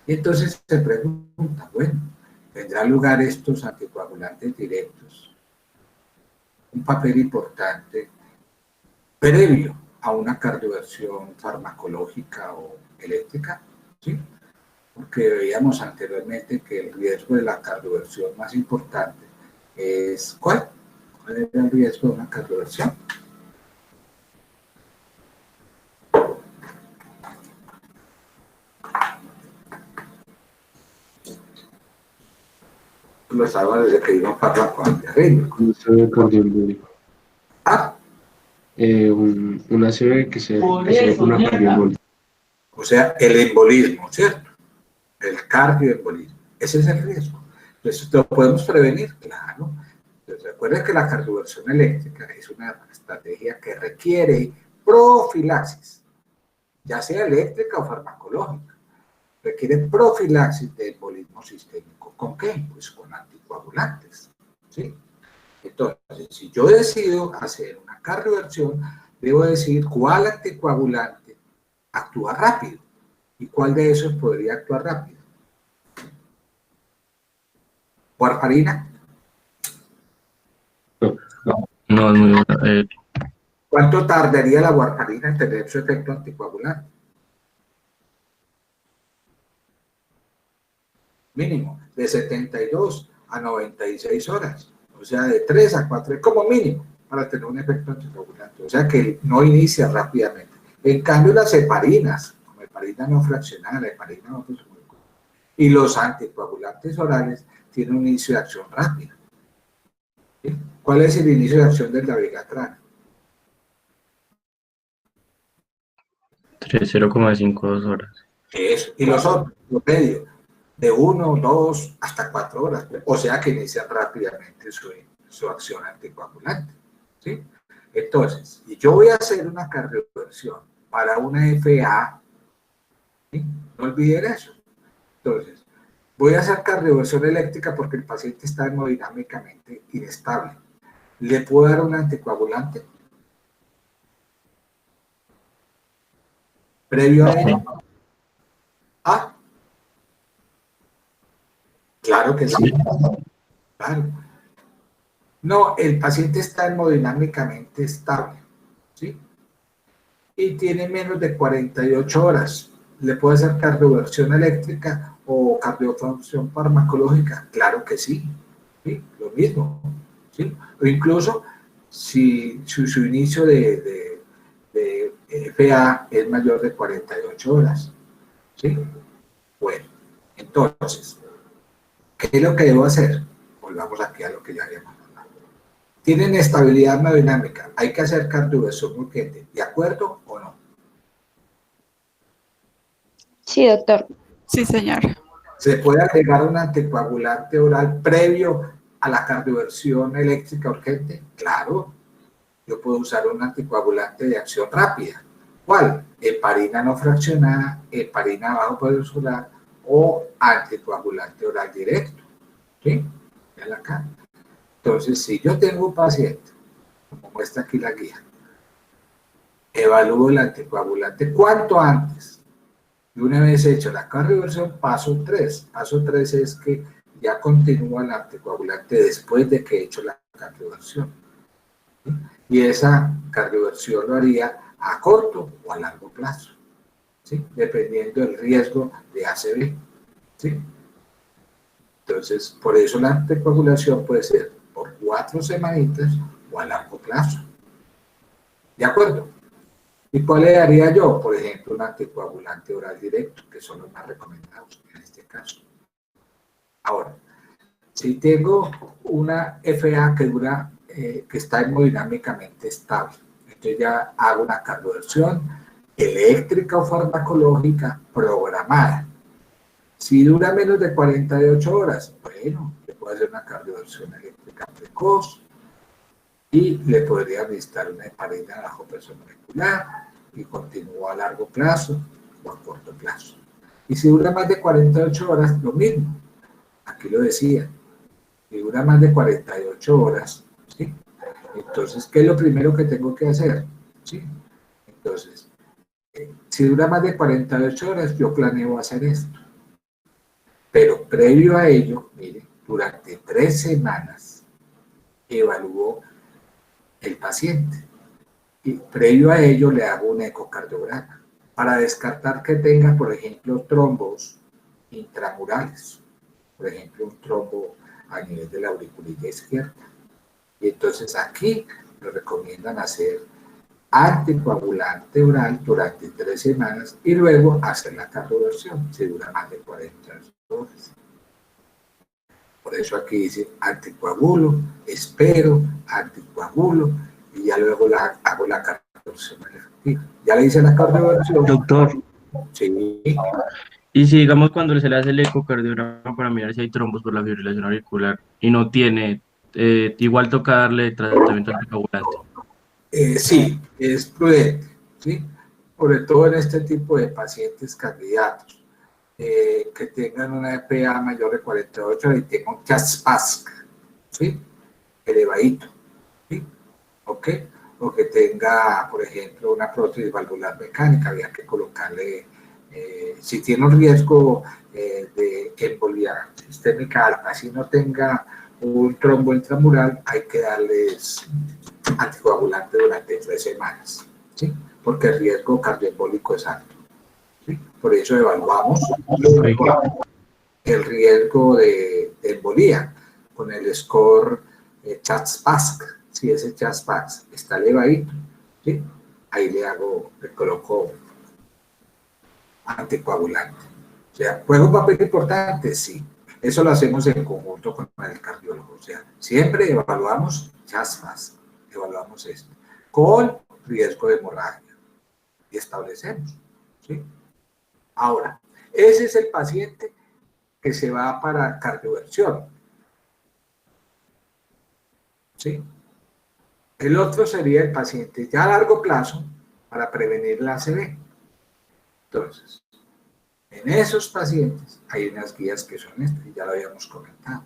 Y entonces se pregunta, bueno, ¿tendrá lugar estos anticoagulantes directos? Un papel importante previo a una cardioversión farmacológica o eléctrica, ¿sí? Porque veíamos anteriormente que el riesgo de la cardioversión más importante es ¿cuál? ¿Cuál es el riesgo de una cardioversión? Lo sabemos desde que iba a fármaco antiarrítmico. Un ACV cardiológico. Ah, Un ACV que se ve con una cardiológica. o sea, el embolismo, ¿cierto? El cardioembolismo. Ese es el riesgo. Entonces, ¿lo podemos prevenir? Claro. Entonces, recuerden que la cardioversión eléctrica es una estrategia que requiere profilaxis, ya sea eléctrica o farmacológica. Requiere profilaxis de embolismo sistémico. ¿Con qué? Pues con anticoagulantes, ¿sí? Entonces, si yo decido hacer una cardioversión, debo decir cuál anticoagulante actúa rápido y cuál de esos podría actuar rápido. ¿Warfarina? No, es muy buena. ¿Cuánto tardaría la warfarina en tener su efecto anticoagulante? Mínimo, de 72 a 96 horas. O sea, de 3 a 4, como mínimo, para tener un efecto anticoagulante. O sea, que no inicia rápidamente. En cambio, las heparinas, como heparina no fraccionada, heparina no y los anticoagulantes orales tienen un inicio de acción rápido. ¿Sí? ¿Cuál es el inicio de acción del dabigatran? 0,52 horas. Eso. Y los otros, los medios, de 1, 2, hasta 4 horas. O sea que inician rápidamente su acción anticoagulante. ¿Sí? Entonces, si yo voy a hacer una cardioversión para una FA, ¿sí? No olviden eso. Entonces, voy a hacer cardioversión eléctrica porque el paciente está hemodinámicamente inestable. ¿Le puedo dar un anticoagulante? Previo a ello. Ah, claro que sí. Claro. No, el paciente está hemodinámicamente estable, ¿sí? Y tiene menos de 48 horas. ¿Le puedo hacer cardioversión eléctrica o cardiofunción farmacológica? Claro que sí, ¿sí? Lo mismo, ¿sí? O incluso si su inicio de FA es mayor de 48 horas, ¿sí? Bueno, entonces, ¿qué es lo que debo hacer? Volvamos aquí a lo que ya habíamos hablado. Tienen estabilidad hemodinámica, hay que hacer cardioversión urgente, ¿de acuerdo o no? Sí, doctor. Sí, señor. ¿Se puede agregar un anticoagulante oral previo a la cardioversión eléctrica urgente? Claro, yo puedo usar un anticoagulante de acción rápida. ¿Cuál? Heparina no fraccionada, heparina bajo poder solar o anticoagulante oral directo. ¿Sí? Vean acá. Entonces, si yo tengo un paciente, como muestra aquí la guía, evalúo el anticoagulante cuanto antes. Y una vez hecho la cardioversión, paso 3. Paso 3 es que ya continúa el anticoagulante después de que he hecho la cardioversión. ¿Sí? Y esa cardioversión lo haría a corto o a largo plazo, ¿sí? Dependiendo del riesgo de ACV, ¿sí? Entonces, por eso la anticoagulación puede ser por 4 semanitas o a largo plazo. ¿De acuerdo? ¿Y cuál le daría yo? Por ejemplo, un anticoagulante oral directo, que son los más recomendados en este caso. Ahora, si tengo una FA que dura, que está hemodinámicamente estable, entonces ya hago una cardioversión eléctrica o farmacológica programada. Si dura menos de 48 horas, bueno, le puedo hacer una cardioversión eléctrica precoz y le podría administrar una heparina a bajo peso molecular y continúa a largo plazo o a corto plazo. Y si dura más de 48 horas, lo mismo. Aquí lo decía, si dura más de 48 horas, ¿sí? Entonces, ¿qué es lo primero que tengo que hacer? ¿Sí? Entonces, si dura más de 48 horas, yo planeo hacer esto. Pero previo a ello, mire, durante 3 semanas evalúo el paciente y previo a ello le hago un ecocardiograma para descartar que tenga, por ejemplo, trombos intramurales, por ejemplo, un trombo a nivel de la auriculilla izquierda. Y entonces aquí me recomiendan hacer anticoagulante oral durante 3 semanas y luego hacer la cardioversión si dura más de 40 horas. Por eso aquí dice anticoagulo, espero, anticoagulo y ya luego hago la cardioversión efectiva. Ya le hice la cardioversión. Doctor, Sí. y si digamos cuando se le hace el ecocardiograma para mirar si hay trombos por la fibrilación auricular y no tiene, igual toca darle tratamiento anticoagulante. Sí, es prudente, ¿sí? Sobre todo en este tipo de pacientes candidatos que tengan una EPA mayor de 48 y tengan un CHA-2-VASc, ¿sí? Elevadito, ¿sí? ¿Ok? O que tenga, por ejemplo, una prótesis valvular mecánica, había que colocarle, si tiene un riesgo de embolia sistémica alta, si no tenga un trombo intramural, hay que darles anticoagulante durante 3 semanas, ¿sí? Porque el riesgo cardioembólico es alto, ¿sí? Por eso evaluamos el riesgo de embolía con el score CHA-2-VASc. Si ese CHA-2-VASc está elevadito, ¿sí? Ahí le coloco anticoagulante. O sea, ¿juega un papel importante? Sí. Eso lo hacemos en conjunto con el cardiólogo. O sea, siempre evaluamos CHA-2-VASc, evaluamos esto, con riesgo de hemorragia. Y establecemos, ¿sí? Ahora, ese es el paciente que se va para cardioversión, ¿sí? El otro sería el paciente ya a largo plazo para prevenir la ACV. Entonces, en esos pacientes hay unas guías que son estas, y ya lo habíamos comentado,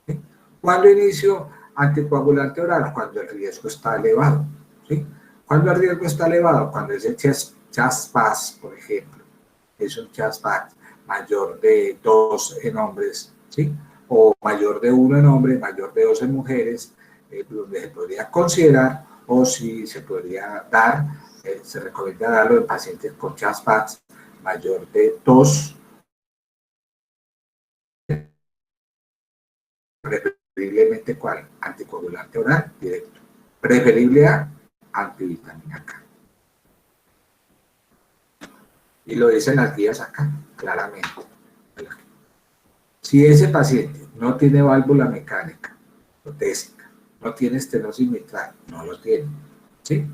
¿sí? ¿Cuándo inicio anticoagulante oral? Cuando el riesgo está elevado, ¿sí? ¿Cuándo el riesgo está elevado? Cuando ese CHA-2-VASc, por ejemplo, es un CHA-2-VASc mayor de 2 en hombres, ¿sí? O mayor de 1 en hombres, mayor de 2 en mujeres, donde se podría considerar, o si se podría dar, se recomienda darlo en pacientes con CHA-2-VASc mayor de 2, preferiblemente ¿cuál? Anticoagulante oral directo, preferible a antivitamina K. Y lo dicen las guías acá, claramente. Si ese paciente no tiene válvula mecánica, protésica, no tiene estenosis mitral, no lo tiene, ¿sí?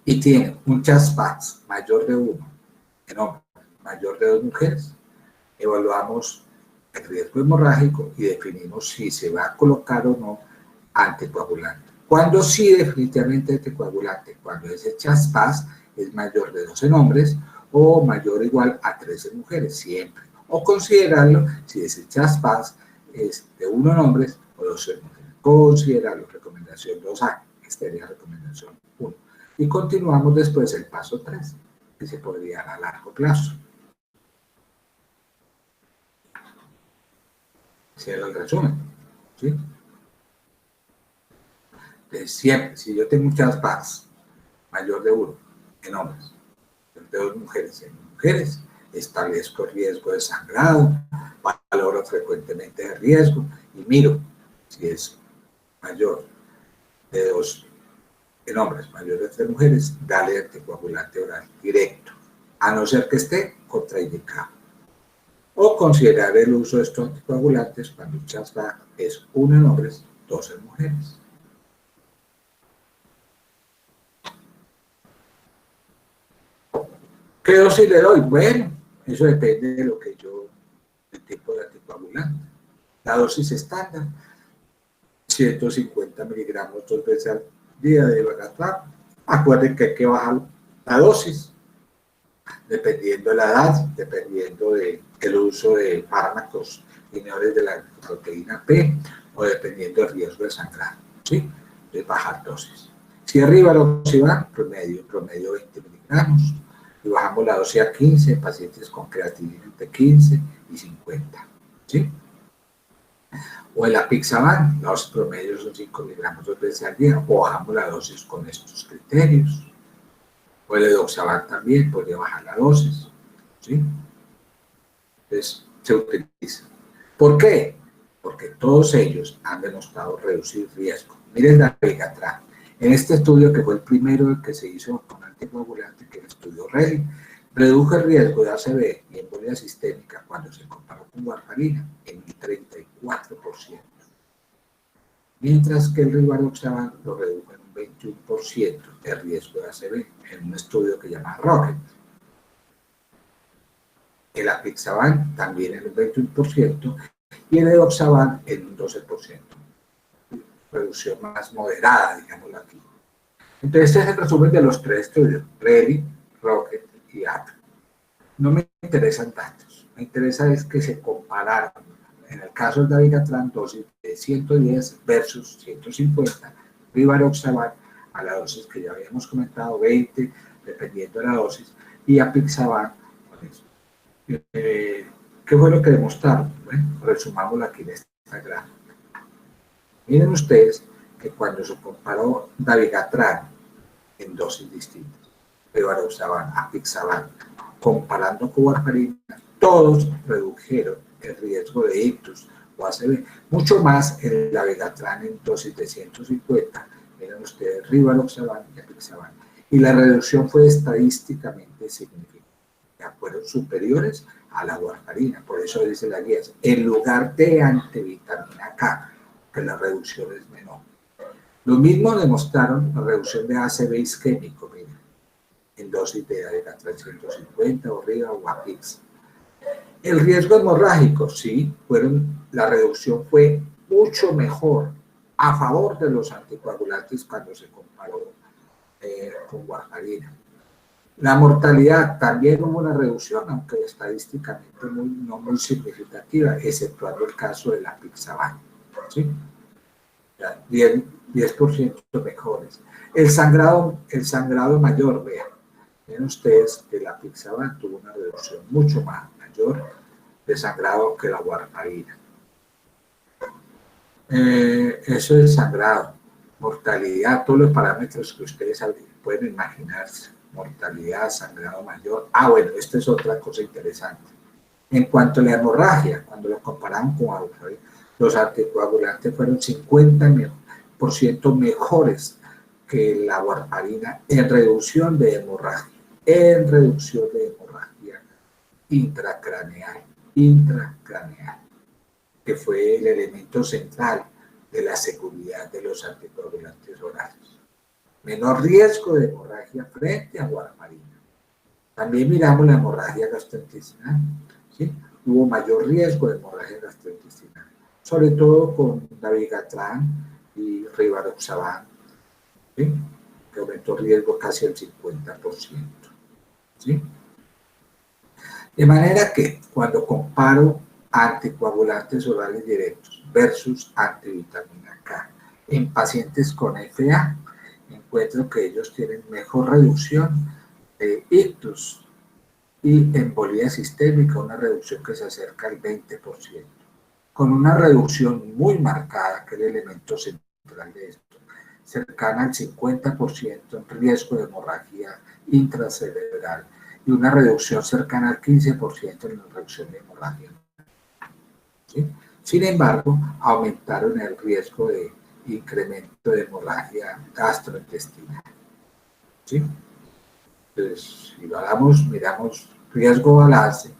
Y tiene un CHA-2-VASc mayor de 1 en hombres, mayor de 2 mujeres, evaluamos el riesgo hemorrágico y definimos si se va a colocar o no anticoagulante. ¿Cuándo sí definitivamente anticoagulante? Cuando ese CHA-2-VASc es mayor de 2 en hombres o mayor o igual a 3 en mujeres, siempre. O considerarlo si ese CHA-2-VASc es de 1 en hombres o 2 en mujeres. Considerarlo, recomendación 2A, esta sería recomendación 1. Y continuamos después el paso 3, que se podría dar a largo plazo. Ese era el resumen, ¿sí? Entonces, siempre, si yo tengo un CHA-2-VASc mayor de 1 en hombres, de 2 mujeres en mujeres, establezco riesgo de sangrado, valoro frecuentemente el riesgo y miro si es mayor de 2 en hombres, mayor de 3 mujeres, dale anticoagulante oral directo, a no ser que esté contraindicado. O considerar el uso de estos anticoagulantes cuando el CHA-2-VASc es 1 en hombres, 2 en mujeres. ¿Qué dosis le doy? Bueno, eso depende de lo que yo, el tipo de anticoagulante. La dosis estándar, 150 miligramos 2 veces al día de Vigatrán. Acuerden que hay que bajar la dosis, dependiendo de la edad, dependiendo del uso de fármacos inhibidores de la proteína P o dependiendo del riesgo de sangrado, ¿sí? De bajar dosis. Si arriba lo va, promedio 20 miligramos, y bajamos la dosis a 15 en pacientes con creatinina entre 15 y 50, ¿sí? O el apixaban, los promedios son 5 miligramos 2 veces al día, o bajamos la dosis con estos criterios. O el edoxaban también podría bajar la dosis, ¿sí? Entonces, se utiliza. ¿Por qué? Porque todos ellos han demostrado reducir riesgo. Miren la Vigatrán. En este estudio, que fue el primero que se hizo con anticoagulante, que es el estudio RELI, redujo el riesgo de ACV y embolia sistémica cuando se comparó con warfarina en un 34%. Mientras que el rivaroxaban lo redujo en un 21% el riesgo de ACV en un estudio que se llama Rocket. El apixaban también en un 21% y el edoxaban en un 12%. Reducción más moderada, digámoslo aquí. Entonces, este es el resumen de los 3 estudios, RELI, Rocket y API. No me interesan datos, me interesa es que se compararon. En el caso del Dabigatran, dosis de 110 versus 150, rivaroxaban a la dosis que ya habíamos comentado, 20, dependiendo de la dosis, y apixaban con eso. ¿Qué fue lo que demostraron? Bueno, resumámoslo aquí en esta gráfica. Miren ustedes que cuando se comparó Dabigatran en dosis distintas, rivaroxaban, apixaban, comparando con warfarina, todos redujeron el riesgo de ictus o ACV, mucho más el Dabigatran en dosis de 150, miren ustedes, rivaroxaban y apixaban, y la reducción fue estadísticamente significativa, fueron superiores a la warfarina. Por eso dice la guía, en lugar de antivitamina K, que la reducción es menor. Lo mismo demostraron la reducción de ACV isquémico, miren, en dosis de Dabigatran 150 o Riva o Apix. El riesgo hemorrágico, sí, la reducción fue mucho mejor a favor de los anticoagulantes cuando se comparó con warfarina. La mortalidad también hubo una reducción, aunque estadísticamente no muy significativa, exceptuando el caso de la apixaban, ¿sí? 10% mejores. El sangrado mayor, vean ustedes que la apixaban tuvo una reducción mucho mayor de sangrado que la warfarina. Eso es sangrado, mortalidad, todos los parámetros que ustedes pueden imaginarse, mortalidad, sangrado mayor. Bueno, esta es otra cosa interesante. En cuanto a la hemorragia, cuando lo comparamos con warfarina, los anticoagulantes fueron 50% mejores que la warfarina en reducción de hemorragia, intracraneal, que fue el elemento central de la seguridad de los anticoagulantes orales. Menor riesgo de hemorragia frente a warfarina. También miramos la hemorragia gastrointestinal, ¿sí? Hubo mayor riesgo de hemorragia gastrointestinal, sobre todo con Dabigatran y rivaroxaban, ¿sí? Que aumentó el riesgo casi el 50%, ¿sí? De manera que cuando comparo anticoagulantes orales directos versus antivitamina K en pacientes con FA, encuentro que ellos tienen mejor reducción de ictus y embolía sistémica, una reducción que se acerca al 20%, con una reducción muy marcada, que es el elemento central de esto, cercana al 50% en riesgo de hemorragia intracerebral y una reducción cercana al 15% en la reducción de hemorragia, ¿sí? Sin embargo, aumentaron el riesgo de incremento de hemorragia gastrointestinal, ¿sí? Entonces, si miramos riesgo balance,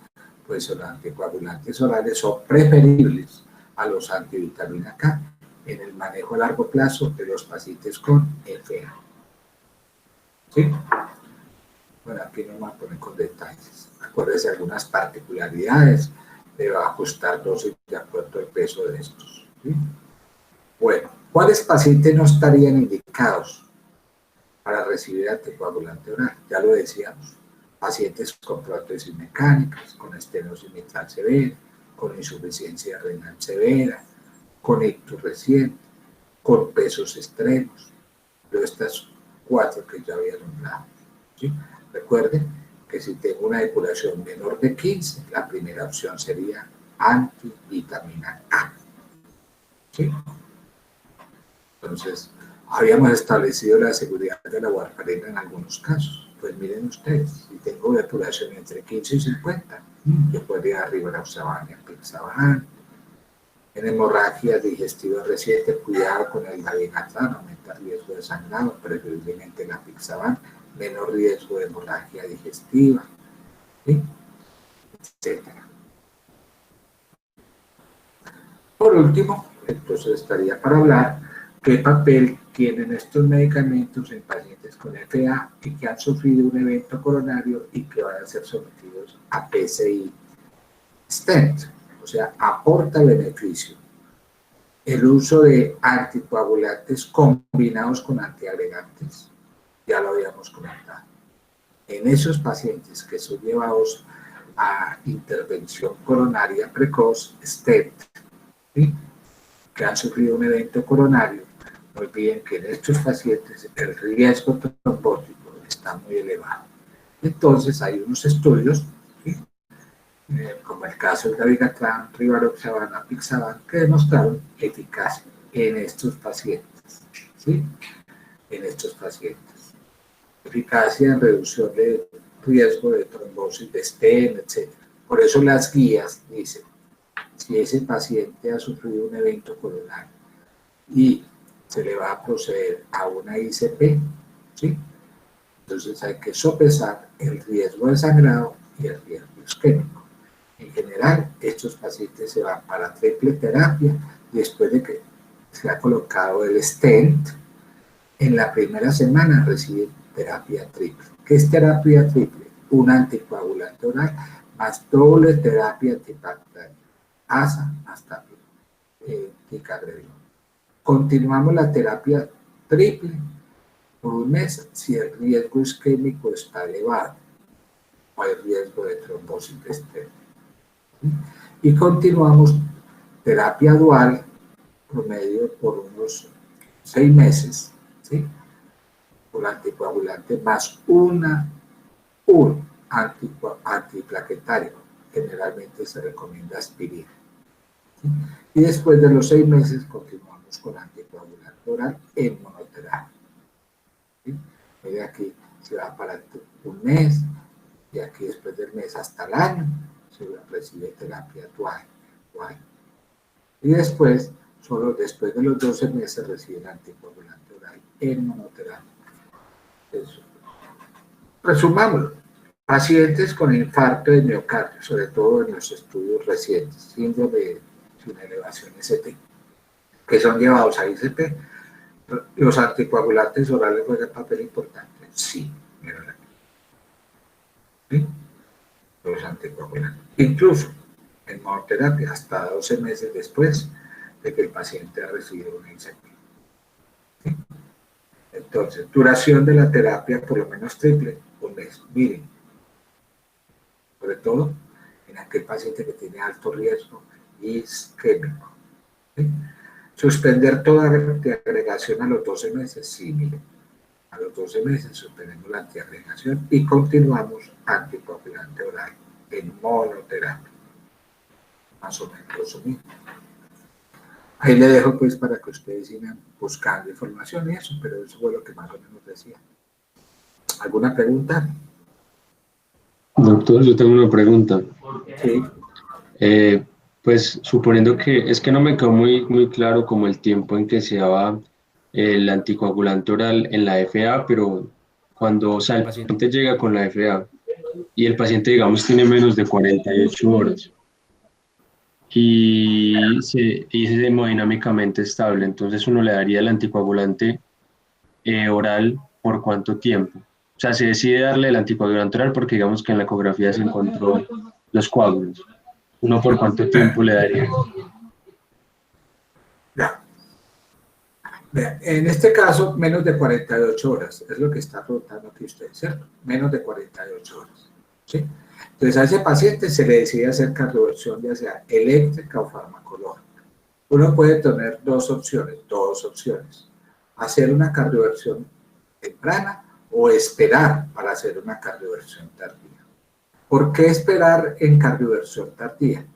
pues los anticoagulantes orales son preferibles a los antivitamina K en el manejo a largo plazo de los pacientes con FA, ¿sí? Bueno, aquí no me voy a poner con detalles. Acuérdense algunas particularidades de ajustar dosis de acuerdo al peso de estos. ¿Sí? Bueno, ¿cuáles pacientes no estarían indicados para recibir anticoagulante oral? Ya lo decíamos, pacientes con prótesis mecánicas, con estenosis mitral severa, con insuficiencia renal severa, con ictus reciente, con pesos extremos, pero estas 4 que ya había nombrado. ¿Sí? Recuerden que si tengo una depuración menor de 15, la primera opción sería antivitamina A. ¿Sí? Entonces, habíamos establecido la seguridad de la warfarina en algunos casos. Pues miren ustedes, si tengo depuración entre 15 y 50, yo podría dar rivaroxaban y apixaban. En hemorragia digestiva reciente, cuidado con el dabigatran, aumenta el riesgo de sangrado, preferiblemente el apixaban, menor riesgo de hemorragia digestiva, ¿sí? Etcétera. Por último, entonces estaría para hablar qué papel tienen estos medicamentos en pacientes con FA y que han sufrido un evento coronario y que van a ser sometidos a PCI stent, o sea, aporta beneficio. El uso de anticoagulantes combinados con antiagregantes, ya lo habíamos comentado. En esos pacientes que son llevados a intervención coronaria precoz, stent, ¿sí? Que han sufrido un evento coronario, no olviden que en estos pacientes el riesgo trombótico está muy elevado. Entonces hay unos estudios, ¿sí? Como el caso del dabigatran, rivaroxaban, apixaban, que demostraron eficacia en estos pacientes, ¿sí? En estos pacientes. Eficacia en reducción de riesgo de trombosis, de stent, etc. Por eso las guías dicen, si ese paciente ha sufrido un evento coronario y se le va a proceder a una ICP, ¿sí? Entonces hay que sopesar el riesgo de sangrado y el riesgo isquémico. En general, estos pacientes se van para triple terapia después de que se ha colocado el stent. En la primera semana reciben terapia triple. ¿Qué es terapia triple? Un anticoagulante oral más doble terapia antibacteriana, ASA hasta ticagrelor. Continuamos la terapia triple por un mes si el riesgo isquémico está elevado o hay riesgo de trombosis de stent. Y continuamos terapia dual promedio por unos 6 meses, ¿sí? Por anticoagulante más un antiplaquetario. Generalmente se recomienda aspirina. ¿Sí? Y después de los 6 meses continuamos con anticoagulante oral en monoterapia. ¿Sí? Mire, aquí se va para un mes y aquí después del mes hasta el año se recibe terapia dual. Y después, solo después de los 12 meses recibe el anticoagulante oral en monoterapia. Eso. Resumámoslo. Pacientes con infarto de miocardio, sobre todo en los estudios recientes, síndrome sin elevación ST, que son llevados a ICP, ¿los anticoagulantes orales juegan papel importante? Sí, mira. ¿Sí? Los anticoagulantes. Incluso en monoterapia, hasta 12 meses después de que el paciente ha recibido una ICP. ¿Sí? Entonces, duración de la terapia, por lo menos triple, un mes. Miren, sobre todo en aquel paciente que tiene alto riesgo isquémico. ¿Sí? Suspender toda antiagregación a los 12 meses, sí, miren. A los 12 meses suspendemos la antiagregación y continuamos anticoagulante oral en monoterapia. Más o menos lo mismo. Ahí le dejo pues para que ustedes sigan buscando información y eso, pero eso fue lo que más o menos decía. ¿Alguna pregunta? Doctor, yo tengo una pregunta. Sí. Pues suponiendo que, es que no me quedó muy claro como el tiempo en que se daba el anticoagulante oral en la FA, pero cuando, o sea, el paciente llega con la FA y el paciente, digamos, tiene menos de 48 horas y es hemodinámicamente estable, entonces uno le daría el anticoagulante oral ¿por cuánto tiempo? O sea, se decide darle el anticoagulante oral porque digamos que en la ecografía se encontró los coágulos. ¿Uno por cuánto tiempo le daría? Ya. Vea, en este caso, menos de 48 horas, es lo que está preguntando aquí usted, ¿cierto? Menos de 48 horas, ¿sí? Entonces, a ese paciente se le decide hacer cardioversión, ya sea eléctrica o farmacológica. Uno puede tener dos opciones. Hacer una cardioversión temprana o esperar para hacer una cardioversión tardía. ¿Por qué esperar en cardioversión tardía?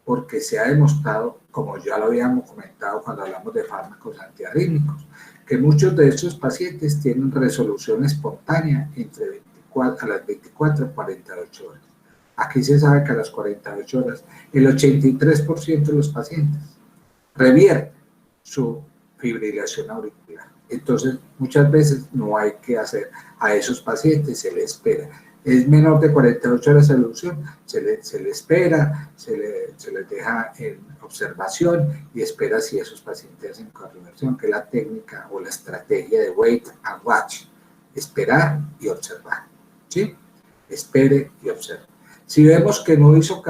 Porque se ha demostrado, como ya lo habíamos comentado cuando hablamos de fármacos antiarrítmicos, que muchos de estos pacientes tienen resolución espontánea entre a las 24 y 48 horas. Aquí se sabe que a las 48 horas el 83% de los pacientes revierte su fibrilación auricular. Entonces, muchas veces no hay que hacer a esos pacientes, se les espera. Es menor de 48 horas de solución, se le espera, se les deja en observación y espera si esos pacientes hacen cardioversión, que es la técnica o la estrategia de wait and watch, esperar y observar, ¿sí? Espere y observe. Si vemos que no hizo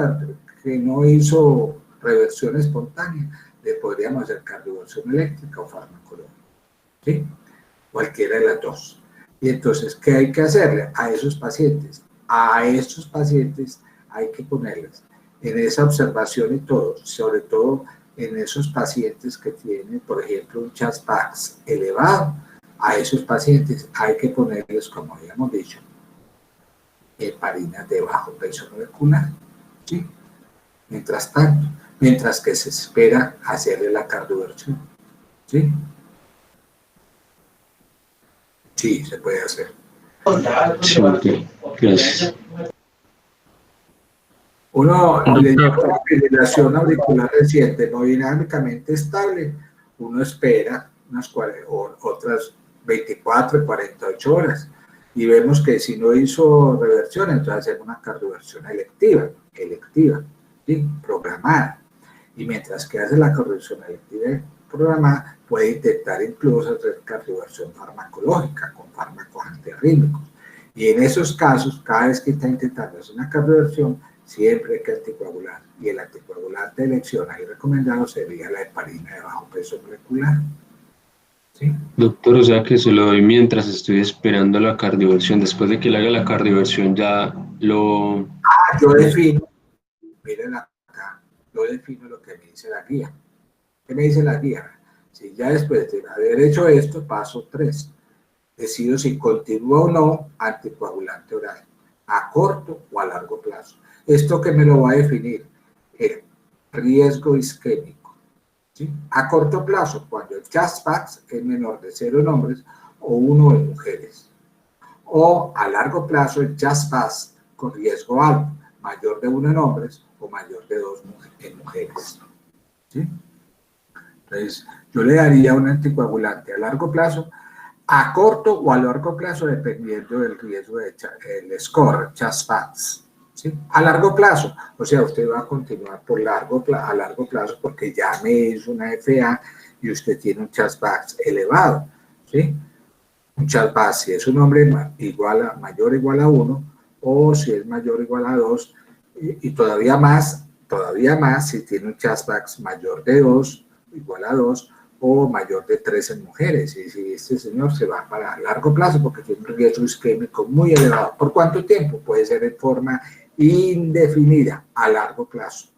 reversión espontánea, le podríamos hacer cardioversión eléctrica o farmacológica, ¿sí? Cualquiera de las dos. Y entonces, ¿qué hay que hacerle a esos pacientes? A estos pacientes hay que ponerles en esa observación y todo, sobre todo en esos pacientes que tienen, por ejemplo, un CHA2-VAX elevado. A esos pacientes hay que ponerles, como habíamos dicho, heparinas de bajo peso molecular, ¿sí? Mientras tanto, mientras que se espera hacerle la cardioversión, ¿sí? Sí, se puede hacer. Sí, ok. Gracias. Uno le llama fibrilación auricular reciente, no dinámicamente estable. Uno espera otras 24 y 48 horas y vemos que si no hizo reversión, entonces hacemos una cardioversión electiva, ¿sí? Programada. Y mientras que hace la cardioversión electiva programada, puede intentar incluso hacer cardioversión farmacológica con fármacos antiarrítmicos. Y en esos casos, cada vez que está intentando hacer una cardioversión, siempre hay que anticoagular. Y el anticoagulante de elección ahí recomendado sería la heparina de bajo peso molecular, ¿sí? Doctor, o sea que se lo doy mientras estoy esperando la cardioversión. Después de que le haga la cardioversión ya lo... Yo defino, miren acá, yo defino lo que me dice la guía. ¿Qué me dice la guía? Si ya después de haber hecho esto, paso 3. Decido si continúa o no anticoagulante oral, a corto o a largo plazo. Esto que me lo va a definir, el riesgo isquémico, ¿sí? A corto plazo, cuando el CHA2-VAX es menor de 0 en hombres o 1 en mujeres. O a largo plazo, el CHA2-VAX con riesgo alto, mayor de 1 en hombres o mayor de 2 en mujeres, ¿sí? Entonces, yo le daría un anticoagulante a largo plazo, a corto o a largo plazo, dependiendo del riesgo del score, CHA2-VAX, ¿sí? A largo plazo, o sea, usted va a continuar a largo plazo porque ya me hizo una FA y usted tiene un CHA2-VAX elevado, ¿sí? Un CHA2-VAX, si es un hombre mayor o igual a 1, o si es mayor o igual a 2, y todavía más, si tiene un CHA2-VAX mayor de 2, igual a 2, o mayor de 3 en mujeres, y si este señor se va para largo plazo porque tiene un riesgo isquémico muy elevado. ¿Por cuánto tiempo? Puede ser de forma indefinida, a largo plazo.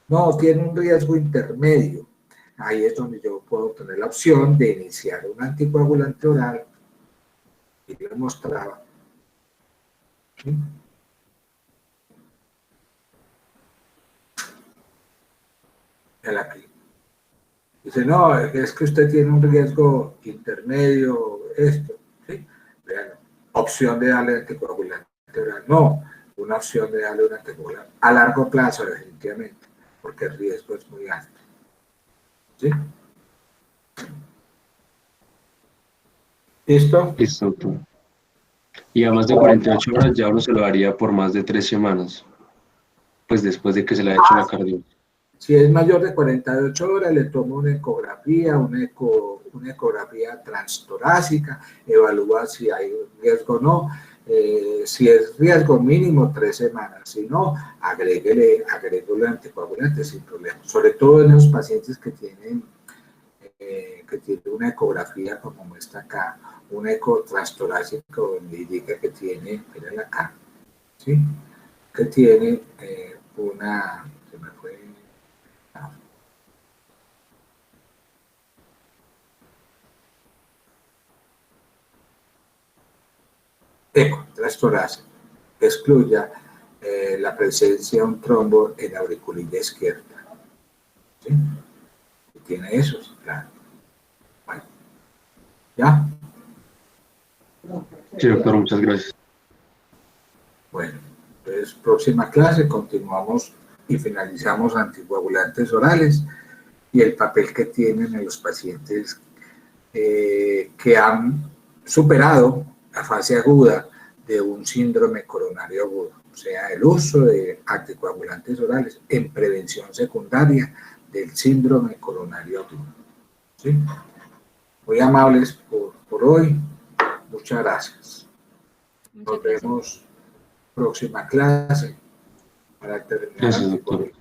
No, tiene un riesgo intermedio. Ahí es donde yo puedo tener la opción de iniciar un anticoagulante oral, y le mostraba. ¿Sí? El aquí. Dice, no, es que usted tiene un riesgo intermedio, esto, ¿sí? Vean, opción de darle anticoagulante oral. No, una opción de darle un anticoagulante a largo plazo, definitivamente, porque el riesgo es muy alto, ¿sí? ¿Listo? Listo, doctor. Y a más de 48 horas ya uno se lo daría por más de 3 semanas, pues después de que se le ha hecho la cardio. Si es mayor de 48 horas, le tomo una ecografía, una ecografía transtorácica, evalúa si hay riesgo o no. Si es riesgo mínimo, 3 semanas. Si no, agréguele anticoagulante sin problema. Sobre todo en esos pacientes que tienen una ecografía como muestra acá, un eco transtorácico donde indica que tiene, miren acá, ¿sí? Que tiene se me fue, eco transtorácico, excluya la presencia de un trombo en la auriculilla izquierda, ¿sí? Y tiene eso, sí, claro. Bueno, ¿ya? Sí, doctor, muchas gracias. Bueno, entonces próxima clase continuamos y finalizamos anticoagulantes orales y el papel que tienen en los pacientes que han superado la fase aguda de un síndrome coronario agudo, o sea, el uso de anticoagulantes orales en prevención secundaria del síndrome coronario agudo. ¿Sí? Muy amables por hoy, muchas gracias. Nos vemos próxima clase para terminar. Gracias, doctor.